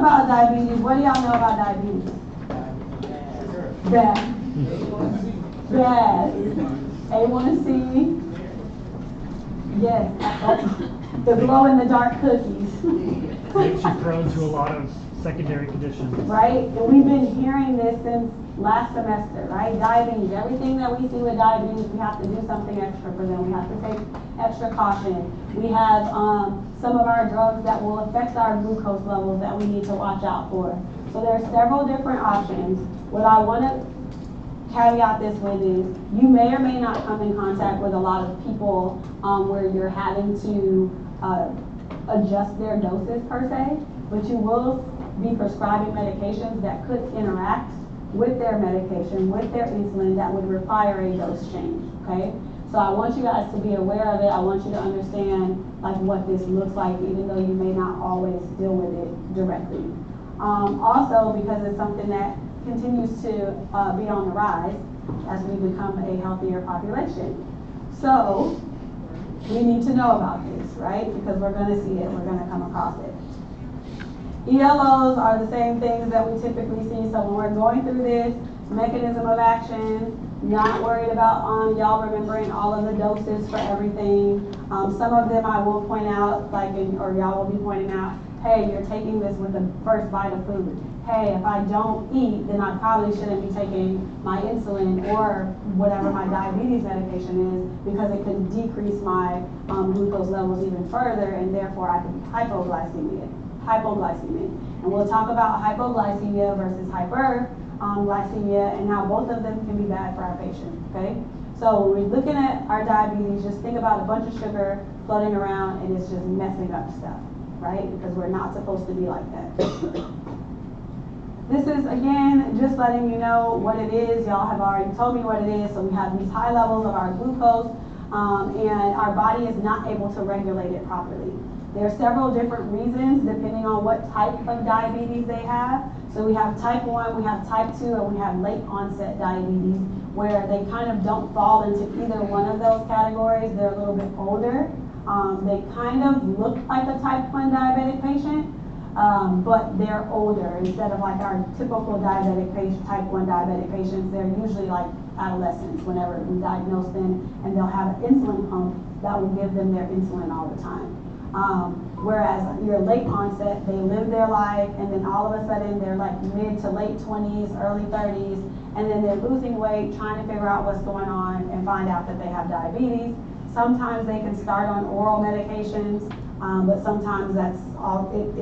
about diabetes, what do y'all know about diabetes? Bad. Bad. A1C. Yes. The glow in the dark cookies. Makes you prone to a lot of secondary conditions. Right? And we've been hearing this since last semester, right? Diabetes. Everything that we see with diabetes, we have to do something extra for them. We have to take extra caution. We have some of our drugs that will affect our glucose levels that we need to watch out for. So there are several different options. What I want to caveat this with is you may or may not come in contact with a lot of people where you're having to adjust their doses per se, but you will be prescribing medications that could interact with their medication, with their insulin, that would require a dose change, okay? So I want you guys to be aware of it. I want you to understand like what this looks like, even though you may not always deal with it directly. Also, because it's something that continues to be on the rise as we become a healthier population. So we need to know about this, right? Because we're going to see it, we're going to come across it. ELOs are the same things that we typically see. So when we're going through this mechanism of action, not worried about y'all remembering all of the doses for everything. Some of them I will point out, or y'all will be pointing out, hey, you're taking this with the first bite of food. Hey, if I don't eat, then I probably shouldn't be taking my insulin or whatever my diabetes medication is, because it can decrease my glucose levels even further, and therefore I can be hypoglycemia. And we'll talk about hypoglycemia versus hyperglycemia and how both of them can be bad for our patient, okay? So when we're looking at our diabetes, just think about a bunch of sugar floating around and it's just messing up stuff, right? Because we're not supposed to be like that. This is, again, just letting you know what it is. Y'all have already told me what it is. So we have these high levels of our glucose, and our body is not able to regulate it properly. There are several different reasons depending on what type of diabetes they have. So we have type 1, we have type 2, and we have late onset diabetes, where they kind of don't fall into either one of those categories. They're a little bit older. They kind of look like a type 1 diabetic patient, but they're older. Instead of like our typical diabetic patient, type 1 diabetic patients, they're usually like adolescents whenever we diagnose them, and they'll have an insulin pump that will give them their insulin all the time. Whereas your late onset, they live their life, and then all of a sudden they're like mid to late 20s, early 30s, and then they're losing weight, trying to figure out what's going on, and find out that they have diabetes. Sometimes they can start on oral medications, but sometimes that's all, it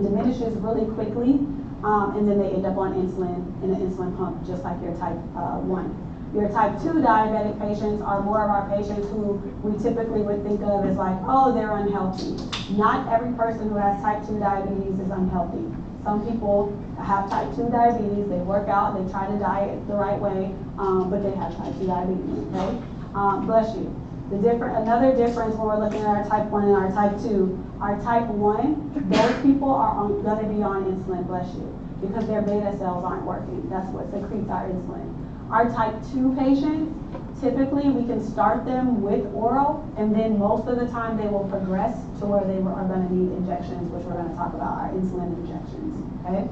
diminishes really quickly, and then they end up on insulin in an insulin pump, just like your type 1. Your type 2 diabetic patients are more of our patients who we typically would think of as like, oh, they're unhealthy. Not every person who has type 2 diabetes is unhealthy. Some people have type 2 diabetes, they work out, they try to diet the right way, but they have type 2 diabetes, okay? Bless you. Another difference when we're looking at our type 1 and our type 2, our type 1, those people are going to be on insulin, bless you, because their beta cells aren't working. That's what secretes our insulin. Our type 2 patients, typically we can start them with oral, and then most of the time they will progress to where they are going to need injections, which we're going to talk about, our insulin injections, okay?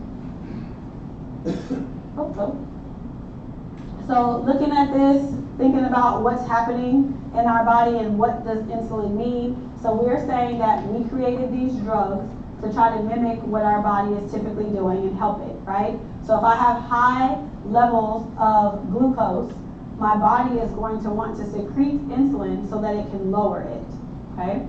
So looking at this, thinking about what's happening in our body and what does insulin mean. So we're saying that we created these drugs to try to mimic what our body is typically doing and help it, right? So if I have high levels of glucose, my body is going to want to secrete insulin so that it can lower it, okay?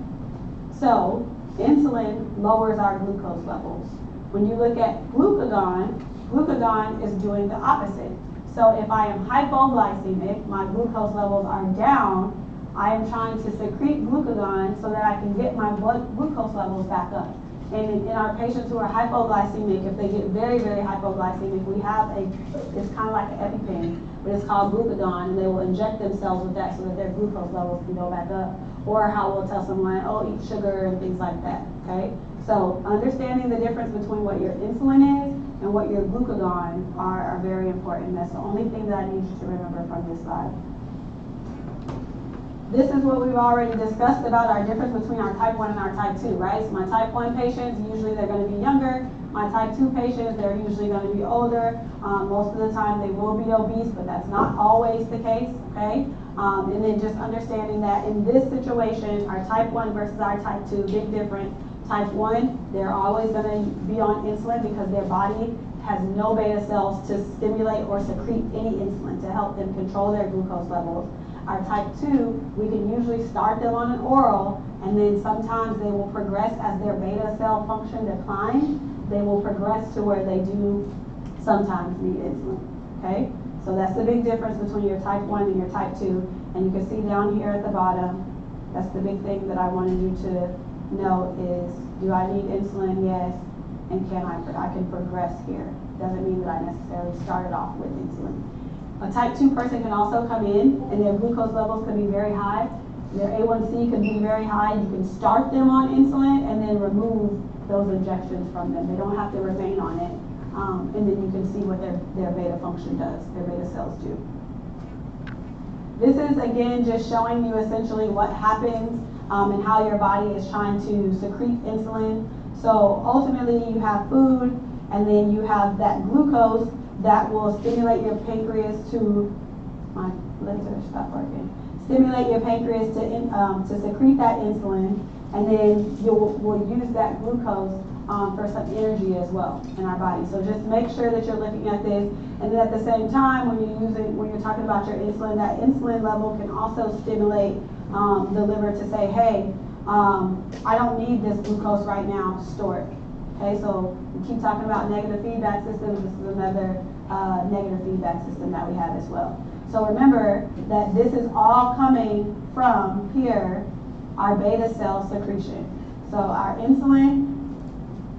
So insulin lowers our glucose levels. When you look at glucagon, glucagon is doing the opposite. So if I am hypoglycemic, my glucose levels are down, I am trying to secrete glucagon so that I can get my blood glucose levels back up. And in our patients who are hypoglycemic, if they get very, very hypoglycemic, we have it's kind of like an EpiPen, but it's called glucagon, and they will inject themselves with that so that their glucose levels can go back up. Or how we'll tell someone, oh, eat sugar and things like that, okay? So understanding the difference between what your insulin is and what your glucagon are very important. That's the only thing that I need you to remember from this slide. this is what we've already discussed about our difference between our type 1 and our type 2, right? So my type 1 patients, usually they're going to be younger. My type 2 patients, they're usually going to be older. Most of the time they will be obese, but that's not always the case, okay? And then just understanding that in this situation, our type 1 versus our type 2, big difference. Type 1, they're always going to be on insulin because their body has no beta cells to stimulate or secrete any insulin to help them control their glucose levels. Our type 2, we can usually start them on an oral, and then sometimes they will progress as their beta cell function declines. They will progress to where they do sometimes need insulin, okay? So that's the big difference between your type 1 and your type 2. And you can see down here at the bottom, that's the big thing that I wanted you to know is, do I need insulin? Yes. And I can progress here. Doesn't mean that I necessarily started off with insulin. A type 2 person can also come in and their glucose levels can be very high. Their A1C can be very high. You can start them on insulin and then remove those injections from them. They don't have to remain on it. And then you can see what their beta function does, their beta cells do. This is, again, just showing you essentially what happens and how your body is trying to secrete insulin. So ultimately you have food, and then you have that glucose that will stimulate your pancreas to, my laser stopped working, stimulate your pancreas to secrete that insulin, and then we'll use that glucose for some energy as well in our body. So just make sure that you're looking at this, and then at the same time when you're talking about your insulin, that insulin level can also stimulate the liver to say, hey, I don't need this glucose right now, store it. Okay, so we keep talking about negative feedback systems. This is another negative feedback system that we have as well. So remember that this is all coming from here, our beta cell secretion. So our insulin,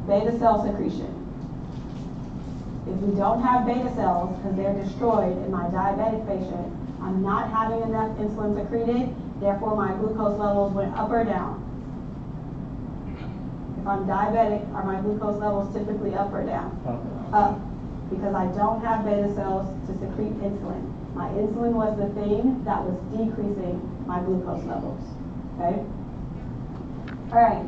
beta cell secretion. If we don't have beta cells, because they're destroyed in my diabetic patient, I'm not having enough insulin secreted, therefore my glucose levels went up or down. If I'm diabetic, are my glucose levels typically up or down? Up, because I don't have beta cells to secrete insulin. My insulin was the thing that was decreasing my glucose levels, okay? All right,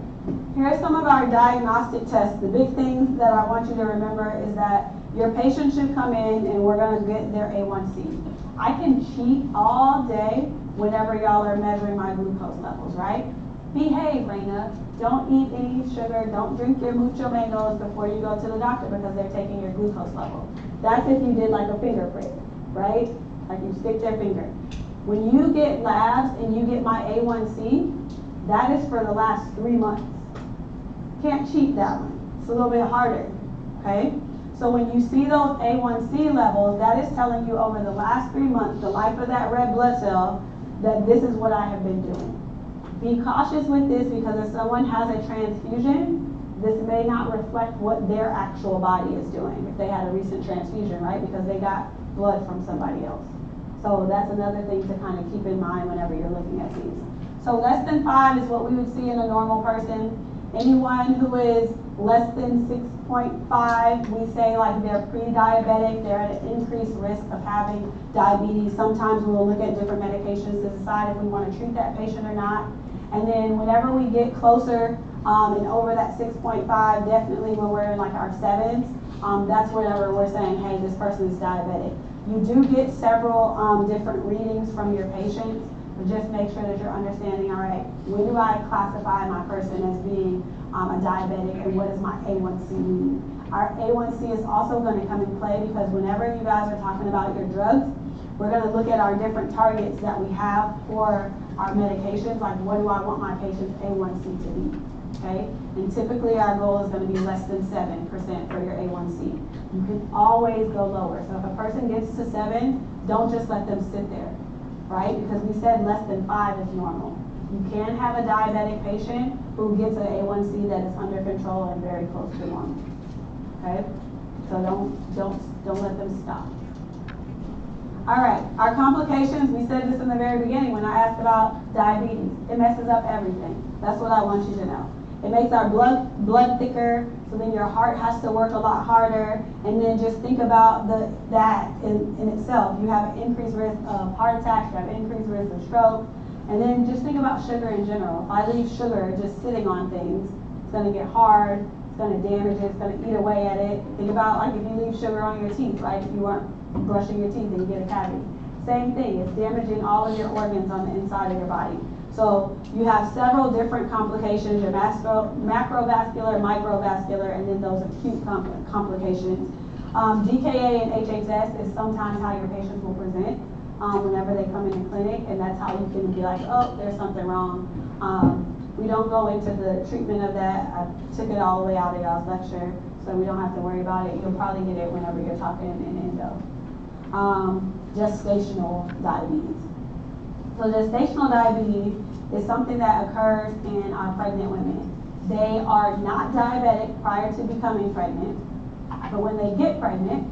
here are some of our diagnostic tests. The big things that I want you to remember is that your patient should come in and we're gonna get their A1C. I can cheat all day whenever y'all are measuring my glucose levels, right? Behave, Raina. Don't eat any sugar. Don't drink your mucho mangoes before you go to the doctor because they're taking your glucose level. That's if you did like a finger prick, right? Like you stick their finger. When you get labs and you get my A1C, that is for the last 3 months. Can't cheat that one. It's a little bit harder, okay? So when you see those A1C levels, that is telling you over the last 3 months, the life of that red blood cell, that this is what I have been doing. Be cautious with this because if someone has a transfusion, this may not reflect what their actual body is doing if they had a recent transfusion, right? Because they got blood from somebody else. So that's another thing to kind of keep in mind whenever you're looking at these. So less than 5 is what we would see in a normal person. Anyone who is less than 6.5, we say like they're pre-diabetic, they're at an increased risk of having diabetes. Sometimes we'll look at different medications to decide if we want to treat that patient or not. And then whenever we get closer and over that 6.5, definitely when we're in like our 7s, that's whenever we're saying, hey, this person is diabetic. You do get several different readings from your patients, but just make sure that you're understanding, all right, when do I classify my person as being a diabetic and what does my A1C mean? Our A1C is also going to come in play because whenever you guys are talking about your drugs, we're going to look at our different targets that we have for our medications, like what do I want my patient's A1C to be, okay? And typically our goal is going to be less than 7% for your A1C. You can always go lower. So if a person gets to 7, don't just let them sit there, right? Because we said less than 5 is normal. You can have a diabetic patient who gets an A1C that is under control and very close to normal, okay? So don't let them stop. All right, our complications, we said this in the very beginning when I asked about diabetes. It messes up everything. That's what I want you to know. It makes our blood thicker, so then your heart has to work a lot harder, and then just think about that in itself. You have an increased risk of heart attacks, you have an increased risk of stroke, And then just think about sugar in general. If I leave sugar just sitting on things, it's gonna get hard, it's gonna damage it, it's gonna eat away at it. Think about like if you leave sugar on your teeth, right? If you weren't brushing your teeth and you get a cavity. Same thing, it's damaging all of your organs on the inside of your body. So you have several different complications, your macrovascular, microvascular, and then those acute complications. DKA and HHS is sometimes how your patients will present whenever they come in the clinic, and that's how you can be like, oh, there's something wrong. We don't go into the treatment of that. I took it all the way out of y'all's lecture, so we don't have to worry about it. You'll probably get it whenever you're talking in endo. Gestational diabetes. So gestational diabetes is something that occurs in our pregnant women. They are not diabetic prior to becoming pregnant, but when they get pregnant,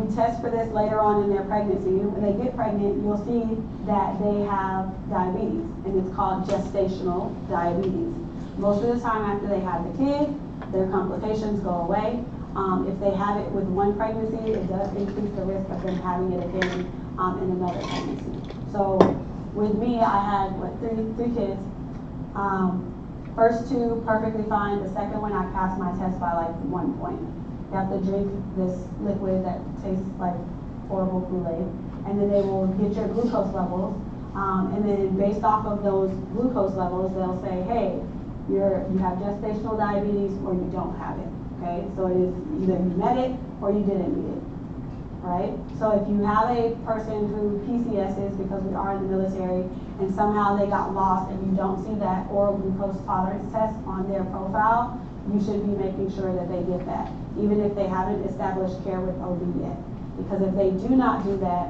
we test for this later on in their pregnancy. When they get pregnant, you'll see that they have diabetes, and it's called gestational diabetes. Most of the time after they have the kid, their complications go away. If they have it with one pregnancy, it does increase the risk of them having it again in another pregnancy. So with me, I had three kids. First two perfectly fine. The second one, I passed my test by like 1 point. You have to drink this liquid that tastes like horrible Kool-Aid, and then they will get your glucose levels, and then based off of those glucose levels, they'll say, hey, you have gestational diabetes or you don't have it. Okay, so it is either you met it or you didn't meet it, right? So if you have a person who PCSs because we are in the military and somehow they got lost and you don't see that oral glucose tolerance test on their profile, you should be making sure that they get that, even if they haven't established care with OB yet. Because if they do not do that,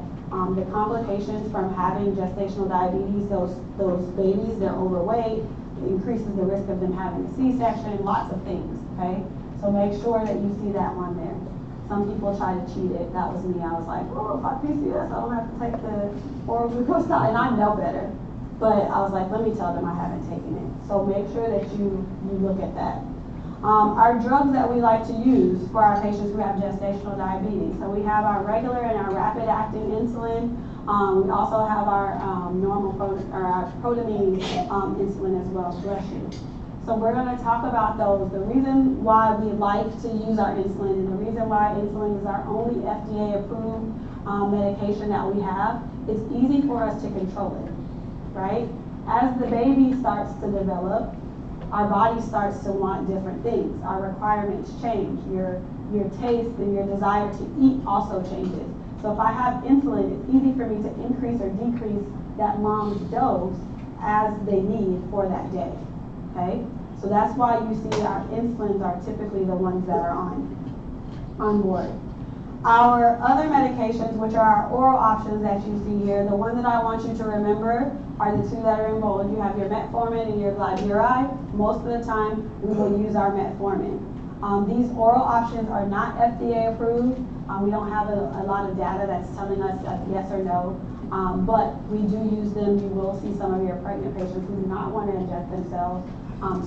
the complications from having gestational diabetes, those babies, they're overweight, it increases the risk of them having a C-section, lots of things, okay? So make sure that you see that one there. Some people try to cheat it. That was me. I was like, oh, if I PCS, I don't have to take the oral glucose diet. And I know better. But I was like, let me tell them I haven't taken it. So make sure that you look at that. Our drugs that we like to use for our patients who have gestational diabetes. So we have our regular and our rapid acting insulin. We also have our our protamine insulin as well. Bless you. So we're going to talk about those. The reason why we like to use our insulin and the reason why insulin is our only FDA approved medication that we have, it's easy for us to control it, right? As the baby starts to develop, our body starts to want different things. Our requirements change. Your taste and your desire to eat also changes. So if I have insulin, it's easy for me to increase or decrease that mom's dose as they need for that day. Okay, so that's why you see our insulins are typically the ones that are on board. Our other medications, which are our oral options that you see here, the one that I want you to remember are the two that are in bold. You have your metformin and your glyburide. Most of the time, we will use our metformin. These oral options are not FDA approved. We don't have a lot of data that's telling us yes or no. But we do use them. You will see some of your pregnant patients who do not want to inject themselves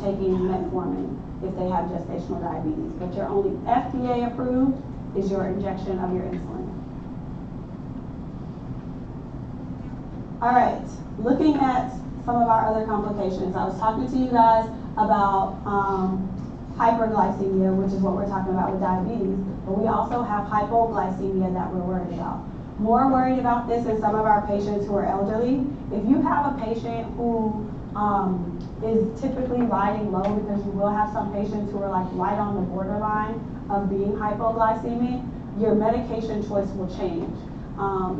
taking metformin if they have gestational diabetes. But your only FDA approved is your injection of your insulin. All right, looking at some of our other complications. I was talking to you guys about hyperglycemia, which is what we're talking about with diabetes, but we also have hypoglycemia that we're worried about. More worried about this in some of our patients who are elderly. If you have a patient who is typically riding low, because you will have some patients who are like right on the borderline of being hypoglycemic, your medication choice will change.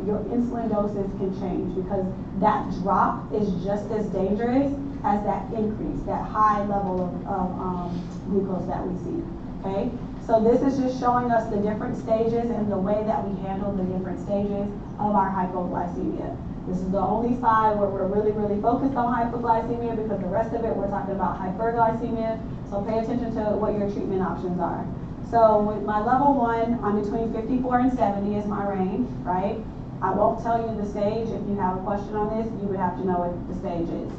Your insulin doses can change because that drop is just as dangerous as that increase, that high level of glucose that we see, okay? So this is just showing us the different stages and the way that we handle the different stages of our hypoglycemia. This is the only side where we're really, really focused on hypoglycemia because the rest of it we're talking about hyperglycemia. So pay attention to what your treatment options are. So with my level 1, I'm between 54 and 70 is my range, right? I won't tell you the stage. If you have a question on this, you would have to know what the stage is.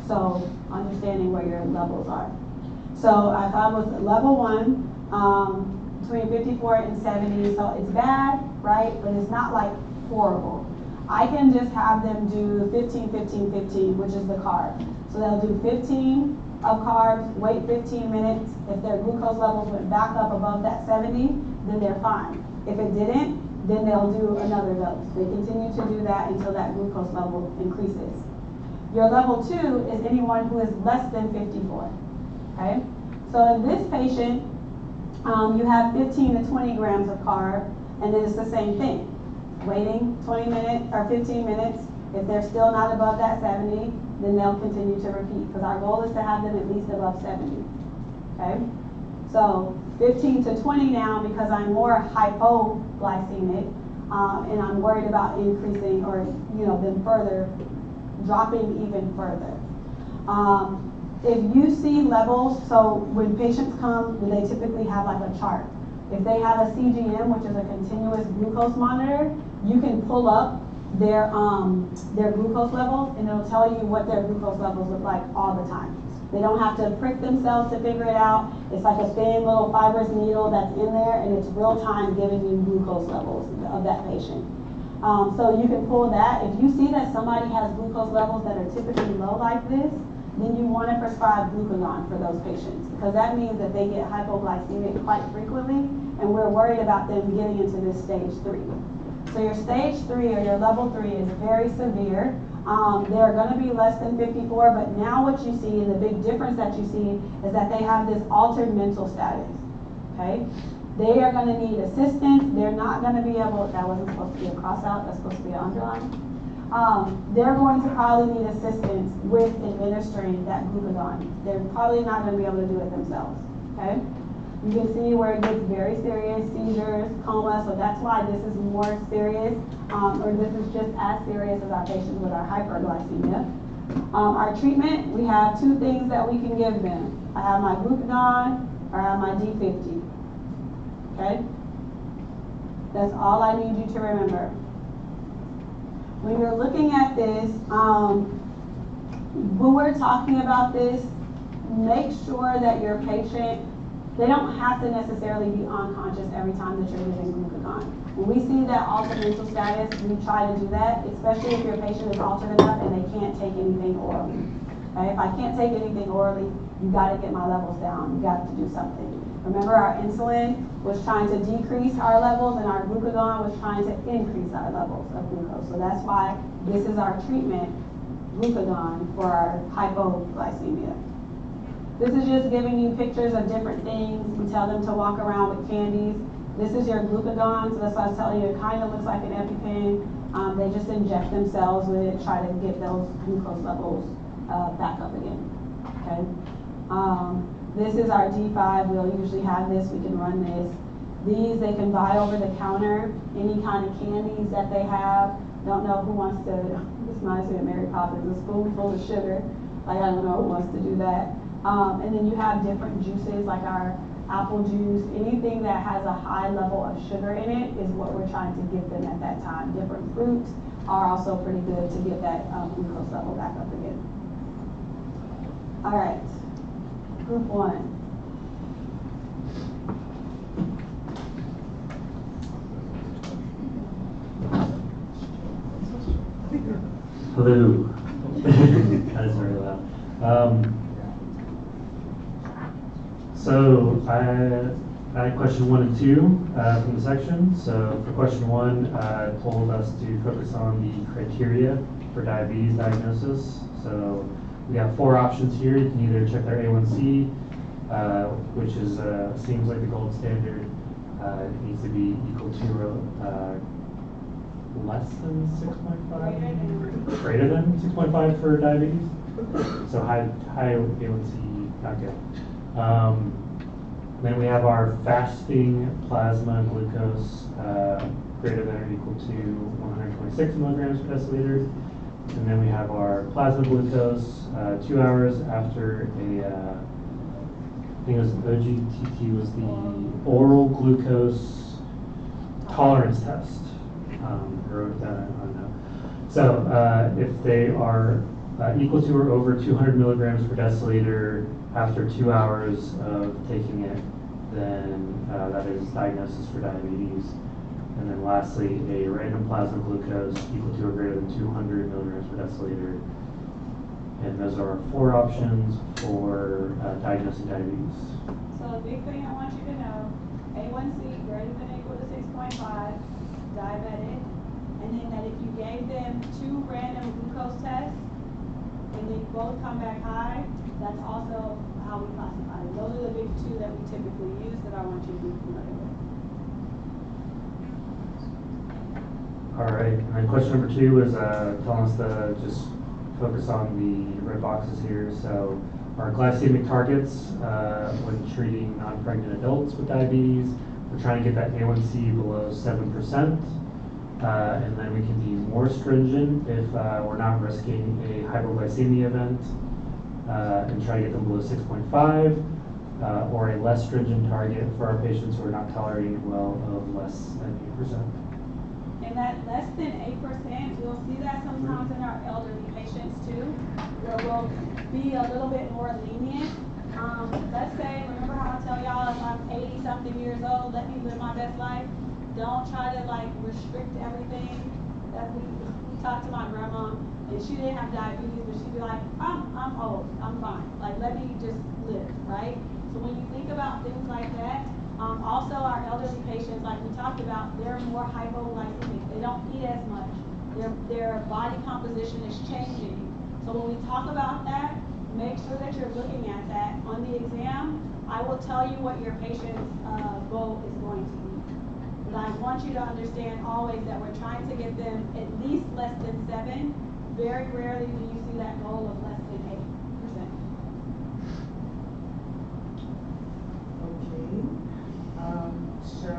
So understanding where your levels are. So if I was level 1, between 54 and 70, so it's bad, right? But it's not like horrible. I can just have them do 15, 15, 15, which is the carb. So they'll do 15 of carbs, wait 15 minutes. If their glucose levels went back up above that 70, then they're fine. If it didn't, then they'll do another dose. They continue to do that until that glucose level increases. Your level 2 is anyone who is less than 54, okay? So in this patient, you have 15 to 20 grams of carb, and then it's the same thing. Waiting 20 minutes or 15 minutes. If they're still not above that 70, then they'll continue to repeat, because our goal is to have them at least above 70, okay? So 15 to 20 now, because I'm more hypoglycemic, and I'm worried about increasing or, them further, dropping even further. If you see levels, so when patients come, they typically have like a chart. If they have a CGM, which is a continuous glucose monitor, you can pull up their glucose levels, and it'll tell you what their glucose levels look like all the time. They don't have to prick themselves to figure it out. It's like a thin little fibrous needle that's in there, and it's real time giving you glucose levels of that patient. So you can pull that. If you see that somebody has glucose levels that are typically low like this, then you want to prescribe glucagon for those patients, because that means that they get hypoglycemic quite frequently, and we're worried about them getting into this stage 3. So your stage 3 or your level 3 is very severe. They're going to be less than 54, but now what you see, and the big difference that you see, is that they have this altered mental status, okay? They are going to need assistance. They're not going to be able, that wasn't supposed to be a cross out, that's supposed to be an underline. They're going to probably need assistance with administering that glucagon. They're probably not going to be able to do it themselves, okay? You can see where it gets very serious, seizures, coma, so that's why this is more serious, or this is just as serious as our patients with our hyperglycemia. Our treatment, we have 2 things that we can give them. I have my glucagon, or I have my D50, okay? That's all I need you to remember. When you're looking at this, when we're talking about this, make sure that your patient, they don't have to necessarily be unconscious every time that you're giving glucagon. When we see that altered mental status, we try to do that, especially if your patient is altered enough and they can't take anything orally. Okay? If I can't take anything orally, you got to get my levels down. You got to do something. Remember, our insulin was trying to decrease our levels, and our glucagon was trying to increase our levels of glucose. So that's why this is our treatment, glucagon, for our hypoglycemia. This is just giving you pictures of different things. We tell them to walk around with candies. This is your glucagon, so that's why I was telling you, it kind of looks like an EpiPen. They just inject themselves with it, try to get those glucose levels back up again, okay? This is our D5. We'll usually have this. We can run this. These they can buy over the counter. Any kind of candies that they have. Don't know who wants to, this reminds me of Mary Poppins, a spoonful of sugar. Like, I don't know who wants to do that. And then you have different juices like our apple juice. Anything that has a high level of sugar in it is what we're trying to give them at that time. Different fruits are also pretty good to get that glucose level back up again. All right, group 1. Hello. That is very loud. So I had question 1 and 2 from the section. So for question 1, told us to focus on the criteria for diabetes diagnosis. So we have 4 options here. You can either check their A1C, which is seems like the gold standard. It needs to be equal to less than 6.5, greater than 6.5 for diabetes. So high A1C, not good. Then we have our fasting plasma glucose greater than or equal to 126 milligrams per deciliter. And then we have our plasma glucose 2 hours after I think it was OGTT was the oral glucose tolerance test. I wrote that, I don't know. So if they are equal to or over 200 milligrams per deciliter after 2 hours of taking it, then that is diagnosis for diabetes. And then lastly, a random plasma glucose equal to or greater than 200 milligrams per deciliter. And those are our 4 options for diagnosing diabetes. So the big thing I want you to know, A1C greater than or equal to 6.5, diabetic. And then that if you gave them 2 random glucose tests and they both come back high, that's also how we classify it. Those are the big 2 that we typically use that I want you to be familiar with. All right, and then question number 2 is telling us to just focus on the red boxes here. So our glycemic targets when treating non-pregnant adults with diabetes, we're trying to get that A1C below 7%. And then we can be more stringent if we're not risking a hypoglycemia event and try to get them below 6.5, or a less stringent target for our patients who are not tolerating well of less than 8%. And that less than 8%, you'll see that sometimes in our elderly patients too, where we'll be a little bit more lenient. Let's say, remember how I tell y'all if I'm 80 something years old, let me live my best life. Don't try to like restrict everything. That we talked to my grandma and she didn't have diabetes, but she'd be like, I'm old, I'm fine. Like let me just live, right? So when you think about things like that, also our elderly patients, like we talked about, they're more hypoglycemic. They don't eat as much. Their body composition is changing. So when we talk about that, make sure that you're looking at that. On the exam, I will tell you what your patient's goal is going to be. But I want you to understand always that we're trying to get them at least less than 7. Very rarely do you see that goal of less than 8%. Okay. So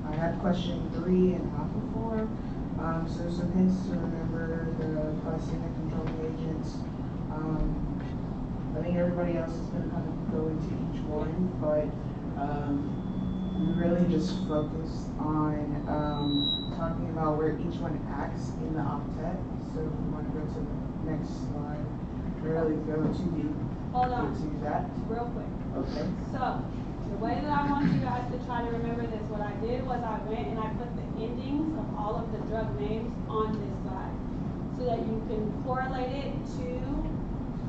I have question 3 and half of 4. So some hints to remember the glycemic controlling agents. I think everybody else is going to kind of go into each one, but we really just focus on talking about where each one acts in the octet. So if we want to go to the next slide, really go too deep into that. Real quick. Okay. So the way that I want you guys to try to remember this, what I did was I went and I put the endings of all of the drug names on this slide so that you can correlate it to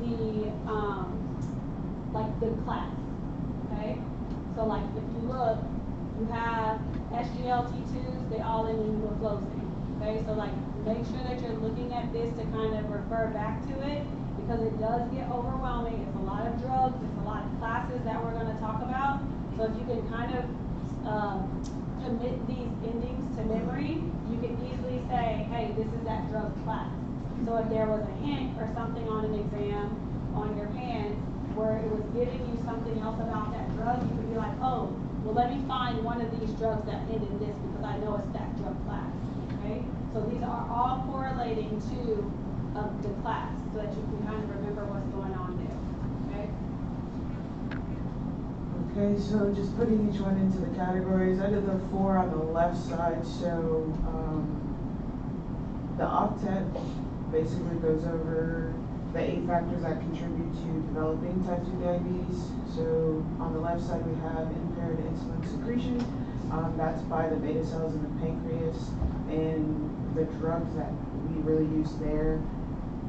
the like the class. Okay? So like if you look, you have SGLT2s, they all end in gluflozin. Okay, so like make sure that you're looking at this to kind of refer back to it because it does get overwhelming. It's a lot of drugs, it's a lot of classes that we're going to talk about. So if you can kind of commit these endings to memory, you can easily say, hey, this is that drug class. So if there was a hint or something on an exam on your hand where it was giving you something else about that drug, you could be like, oh, well, let me find one of these drugs that end in this because I know it's that drug class, okay? So these are all correlating to the class so that you can kind of remember what's going on there, okay? Okay, so just putting each one into the categories. I did the 4 on the left side. So the octet basically goes over the 8 factors that contribute to developing type 2 diabetes. So on the left side we have impaired insulin secretion. That's by the beta cells in the pancreas. And the drugs that we really use there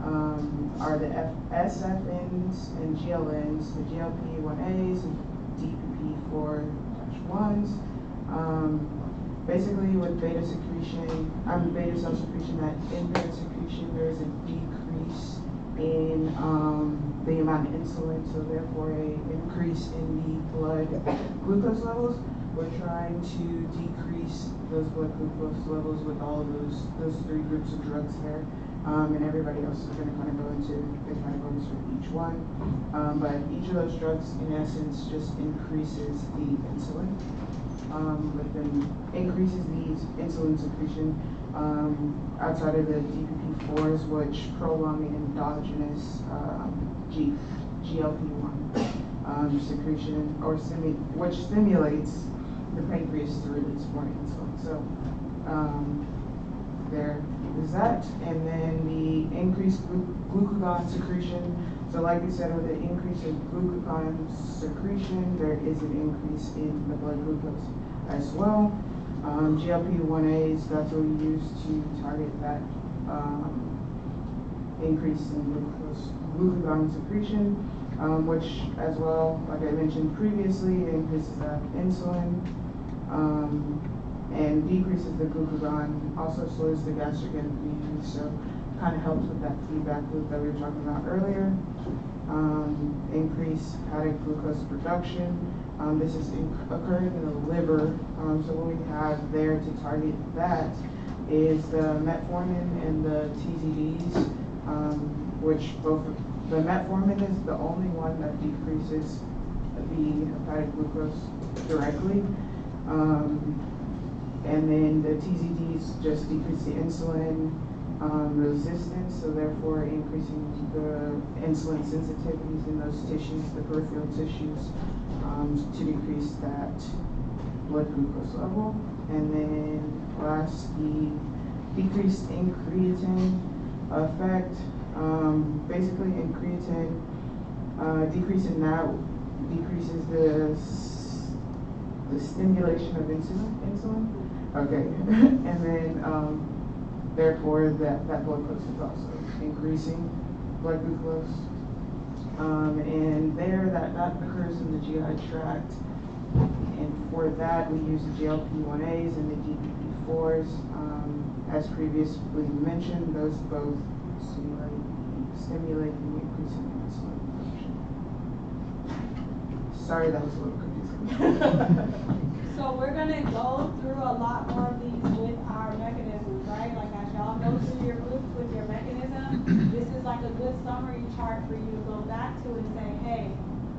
are the SFNs and GLNs, the GLP-1As and DPP-4-1s. Basically with beta cell secretion, that impaired secretion, there's a decrease in the amount of insulin, so therefore a increase in the blood glucose levels. We're trying to decrease those blood glucose levels with all of those 3 groups of drugs there. And everybody else is going to kind of go into the categories for each one. But each of those drugs, in essence, just increases the insulin. But then increases the insulin secretion outside of the DPP-4s, which prolong the endogenous GLP-1 secretion, or which stimulates the pancreas to release more insulin. So there is that. And then the increased glucagon secretion. So like we said, with the increase in glucagon secretion, there is an increase in the blood glucose as well. GLP-1As, that's what we use to target that increase in glucagon secretion, which as well, like I mentioned previously, increases that insulin and decreases the glucagon, also slows the gastric emptying, so kind of helps with that feedback loop that we were talking about earlier. Increase hepatic glucose production. This is occurring in the liver, so what we have there to target that is the metformin and the TZDs, which both, the metformin is the only one that decreases the hepatic glucose directly, and then the TZDs just decrease the insulin resistance, so therefore increasing the insulin sensitivities in those tissues, the peripheral tissues, to decrease that blood glucose level. And then lastly, decrease in creatine effect. Basically in creatine, decrease in that decreases the stimulation of insulin. Okay, and then therefore that blood glucose is also increasing blood glucose. And there that occurs in the GI tract. And for that we use the GLP-1As and the DPP-4s. As previously mentioned, those both stimulate the increase in insulin production. Sorry, that was a little confusing. So we're gonna go through a lot more of these with our mechanisms, right? Like as y'all go through your groups with your mechanism, this is like a good summary chart for you to go back to and say, hey,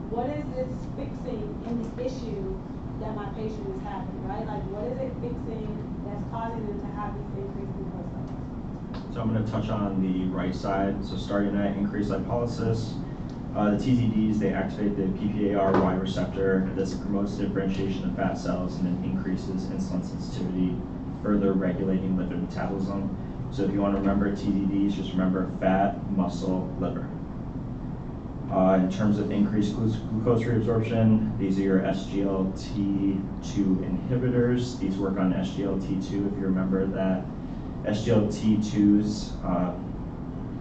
what is this fixing in the issue that my patient is having, right? Like what is it fixing that's causing them to have these increased glucose levels? So I'm going to touch on the right side. So starting at increased lipolysis, the TZDs, they activate the PPAR-Y receptor. This promotes differentiation of fat cells and then increases insulin sensitivity, further regulating lipid metabolism. So if you want to remember TZDs, just remember fat, muscle, liver. In terms of increased glucose reabsorption, these are your SGLT2 inhibitors. These work on SGLT2. If you remember that SGLT2s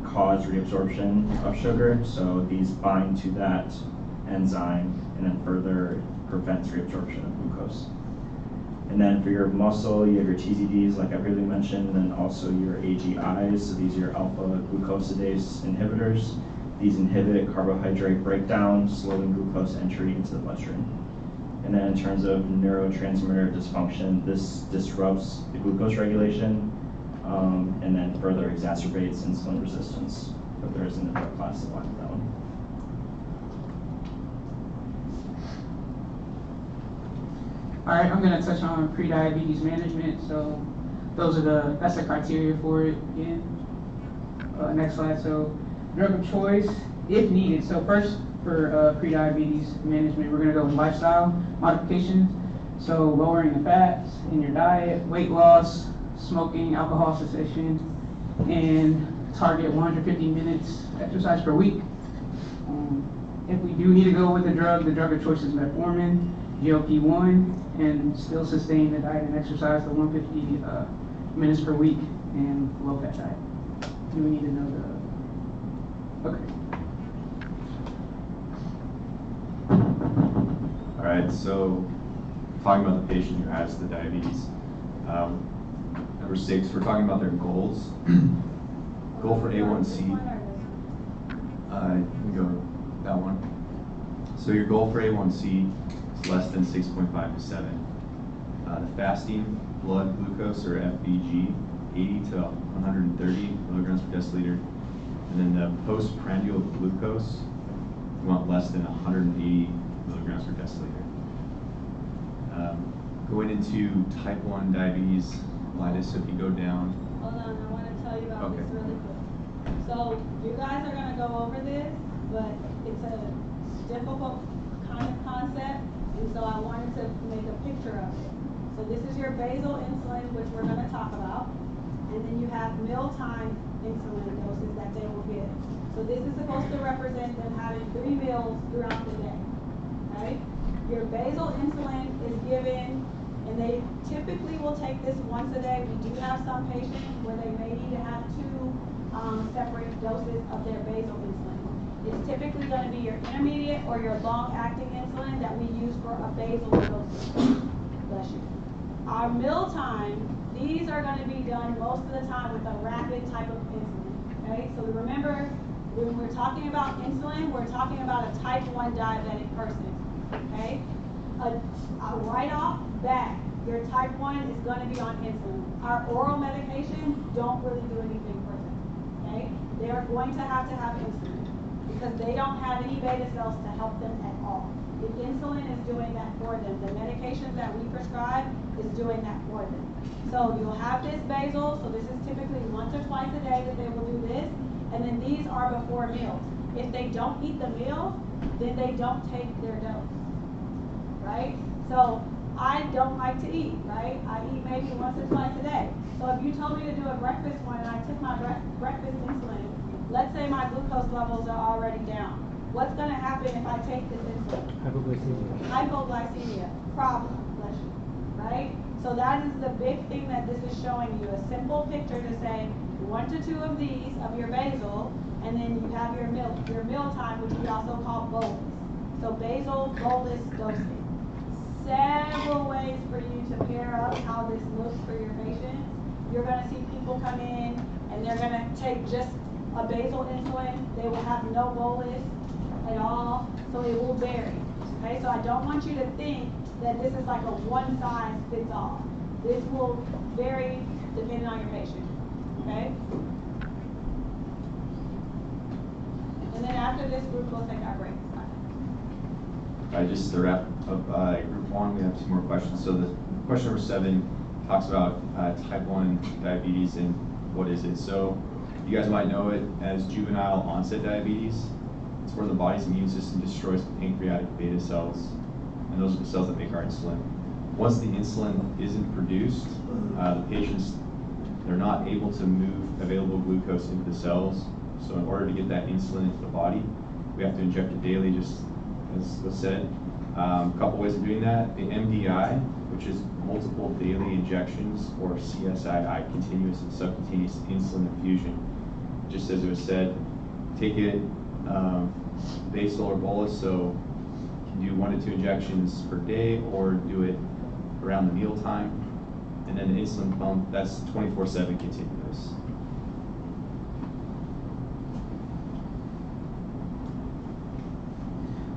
cause reabsorption of sugar, so these bind to that enzyme and then further prevents reabsorption of glucose. And then for your muscle, you have your TZDs, like I previously mentioned, and then also your AGIs, so these are your alpha glucosidase inhibitors. These inhibit carbohydrate breakdown, slowing glucose entry into the bloodstream. And then in terms of neurotransmitter dysfunction, this disrupts the glucose regulation, and then further exacerbates insulin resistance. But there isn't a drug class that blocks that one. All right, I'm going to touch on pre-diabetes management. So that's the criteria for it again. Next slide. So drug of choice, if needed. So first for pre-diabetes management, we're going to go with lifestyle modifications. So lowering the fats in your diet, weight loss, smoking, alcohol cessation, and target 150 minutes exercise per week. If we do need to go with the drug of choice is metformin, GLP-1, and still sustain the diet and exercise the 150 minutes per week and low-fat diet. Do we need to know the... Okay. All right, so talking about the patient who has the diabetes. Number 6, we're talking about their goals. Goal for A1C. You can go that one. So your goal for A1C is less than 6.5 to 7. The fasting blood glucose, or FBG, 80 to 130 milligrams per deciliter. And then the postprandial glucose, you want less than 180 milligrams per deciliter. Going into type 1 diabetes mellitus, so if you go down. Hold on, I want to tell you about this really quick. So you guys are going to go over this, but it's a difficult kind of concept, and so I wanted to make a picture of it. So this is your basal insulin, which we're going to talk about, and then you have mealtime insulin doses that they will get. So this is supposed to represent them having 3 meals throughout the day, right? Your basal insulin is given in And they typically will take this once a day. We do have some patients where they may need to have two separate doses of their basal insulin. It's typically going to be your intermediate or your long-acting insulin that we use for a basal dosage. Bless you. Our meal time, these are going to be done most of the time with a rapid type of insulin. Okay, so remember, when we're talking about insulin, we're talking about a type 1 diabetic person. Okay, right off bat, your type 1 is going to be on insulin. Our oral medications don't really do anything for them. Okay, they are going to have insulin because they don't have any beta cells to help them at all. The insulin is doing that for them. The medications that we prescribe is doing that for them. So you'll have this basal, so this is typically once or twice a day that they will do this, and then these are before meals. If they don't eat the meal, then they don't take their dose, right? So I don't like to eat, right? I eat maybe once or twice a day. So if you told me to do a breakfast one and I took my breakfast insulin, let's say my glucose levels are already down. What's going to happen if I take this insulin? Hypoglycemia. Hypoglycemia, problem, bless you, right? So that is the big thing that this is showing you, a simple picture to say 1 to 2 of these of your basal, and then you have your meal time, which we also call bolus. So basal bolus dosing. Several ways for you to pair up how this looks for your patients. You're going to see people come in and they're going to take just a basal insulin. They will have no bolus at all, so it will vary. Okay, so I don't want you to think that this is like a one size fits all. This will vary depending on your patient. Okay? And then after this group, we'll take our break. Just to wrap up group 1, we have 2 more questions. So the question number 7 talks about type 1 diabetes and what is it. So you guys might know it as juvenile onset diabetes. It's where the body's immune system destroys the pancreatic beta cells, and those are the cells that make our insulin. Once the insulin isn't produced, the patients, they're not able to move available glucose into the cells. So in order to get that insulin into the body, we have to inject it daily, just as was said. A couple ways of doing that. The MDI, which is multiple daily injections, or CSII, continuous and subcutaneous insulin infusion. Just as it was said, take it basal or bolus, so you can do 1 to 2 injections per day or do it around the meal time. And then the insulin pump, that's 24/7 continuous.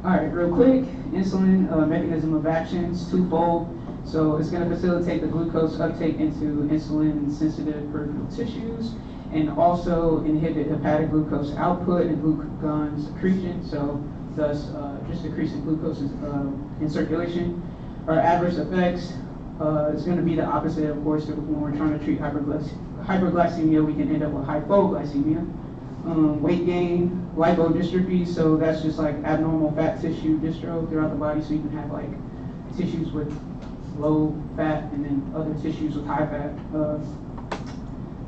All right, real quick, insulin mechanism of action is twofold. So it's going to facilitate the glucose uptake into insulin-sensitive peripheral tissues, and also inhibit hepatic glucose output and glucagon secretion. So thus, just decreasing glucose in circulation. Our adverse effects is going to be the opposite, of course. When we're trying to treat hyperglycemia, we can end up with hypoglycemia. Weight gain, lipodystrophy, so that's just like abnormal fat tissue dystro throughout the body, so you can have like tissues with low fat and then other tissues with high fat.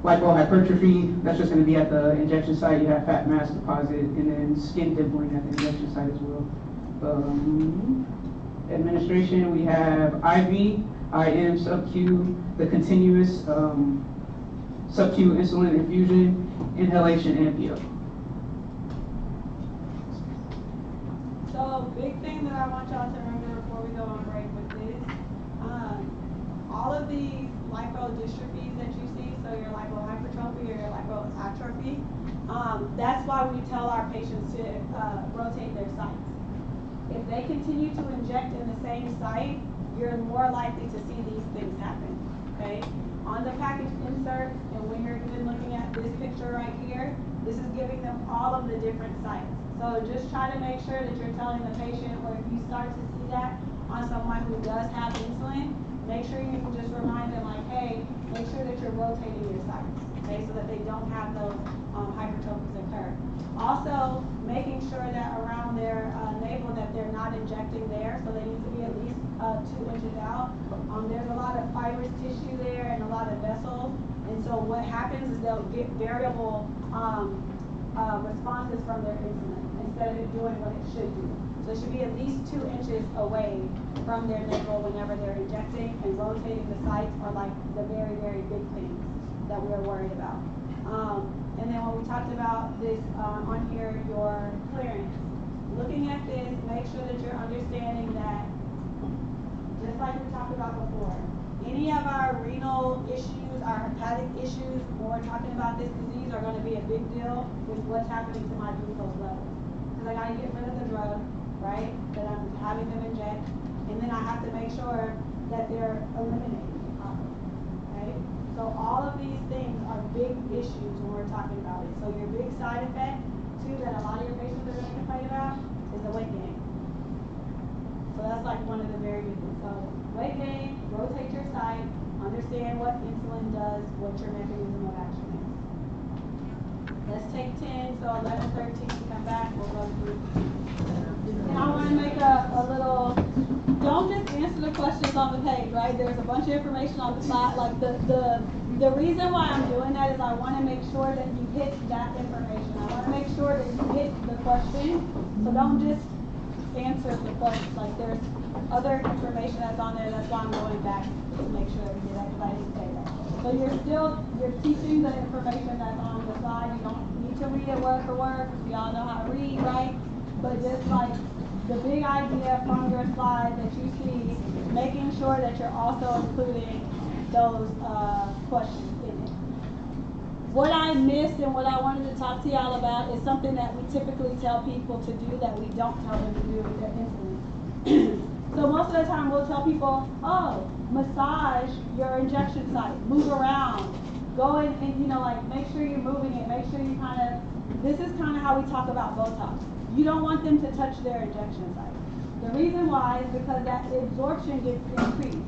Lipohypertrophy, that's just going to be at the injection site. You have fat mass deposit, and then skin dimpling at the injection site as well. Administration, we have IV, IM, sub-Q, the continuous sub-Q insulin infusion, inhalation, and PO. So big thing that I want y'all to remember before we go on break with this, all of these lipodystrophies that you see, so your lipohypertrophy or your lipoatrophy, that's why we tell our patients to rotate their sites. If they continue to inject in the same site, you're more likely to see these things happen, okay? On the package insert, and when you're even looking at this picture right here, this is giving them all of the different sites. So just try to make sure that you're telling the patient, or if you start to see that on someone who does have insulin, make sure you can just remind them like, hey, make sure that you're rotating your sites, okay, so that they don't have those hypertrophies occur. Also, making sure that around their navel that they're not injecting there, so they need to be at least 2 inches out. There's a lot of fibrous tissue there and a lot of vessels, and so what happens is they'll get variable responses from their insulin instead of it doing what it should do. So it should be at least 2 inches away from their navel whenever they're injecting, and rotating the sites are like the very, very big things that we're worried about. And then when we talked about this on here, your clearance, looking at this, make sure that you're understanding that, just like we talked about before, any of our renal issues, our hepatic issues, when we're talking about this disease, are going to be a big deal with what's happening to my glucose level. Because I got to get rid of the drug, right, that I'm having them inject, and then I have to make sure that they're eliminating it properly, okay? So all of these things are big issues when we're talking about it. So your big side effect, too, that a lot of your patients are going to complain about is the weight gain. So that's like one of the very big ones. So weight gain, rotate your site, understand what insulin does, what your mechanism of action is. Let's take 10, so 11, 13, come back, we'll go through. And I want to make a little, don't just answer the questions on the page, right? There's a bunch of information on the side. Like the reason why I'm doing that is I want to make sure that you hit that information. I want to make sure that you hit the question. So don't just answer the question. Like there's other information that's on there. That's why I'm going back to make sure that we get that, because I didn't say that. So you're teaching the information that's on the slide. You don't need to read it word for word, because we all know how to read, right? But just like the big idea from your slide that you see, making sure that you're also including those questions in it. What I missed and what I wanted to talk to y'all about is something that we typically tell people to do that we don't tell them to do with their insulin. So most of the time we'll tell people, oh, massage your injection site, move around, go in and, you know, like make sure you're moving it, make sure you this is kind of how we talk about Botox. You don't want them to touch their injection site. The reason why is because that absorption gets increased.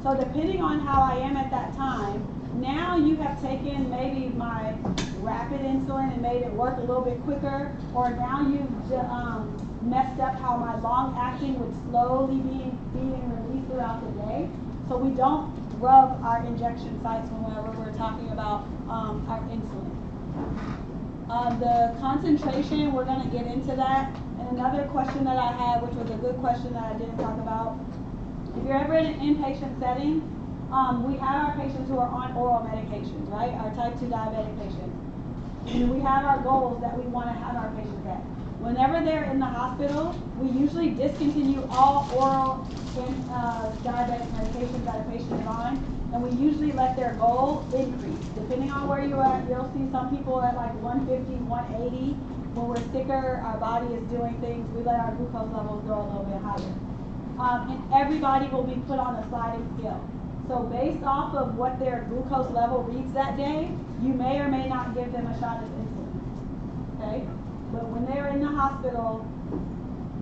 So depending on how I am at that time, now you have taken maybe my rapid insulin and made it work a little bit quicker, or now you've messed up how my long-acting would slowly be being released throughout the day. So we don't rub our injection sites whenever we're talking about our insulin. The concentration, we're going to get into that. And another question that I had, which was a good question that I didn't talk about, if you're ever in an inpatient setting, we have our patients who are on oral medications, right? Our type 2 diabetic patients. And we have our goals that we want to have our patients at. Whenever they're in the hospital, we usually discontinue all oral diabetic medications that a patient is on, and we usually let their goal increase. Depending on where you're at, you'll see some people at like 150, 180. When we're sicker, our body is doing things, we let our glucose levels go a little bit higher. And everybody will be put on a sliding scale. So based off of what their glucose level reads that day, you may or may not give them a shot of insulin, okay? But when they're in the hospital,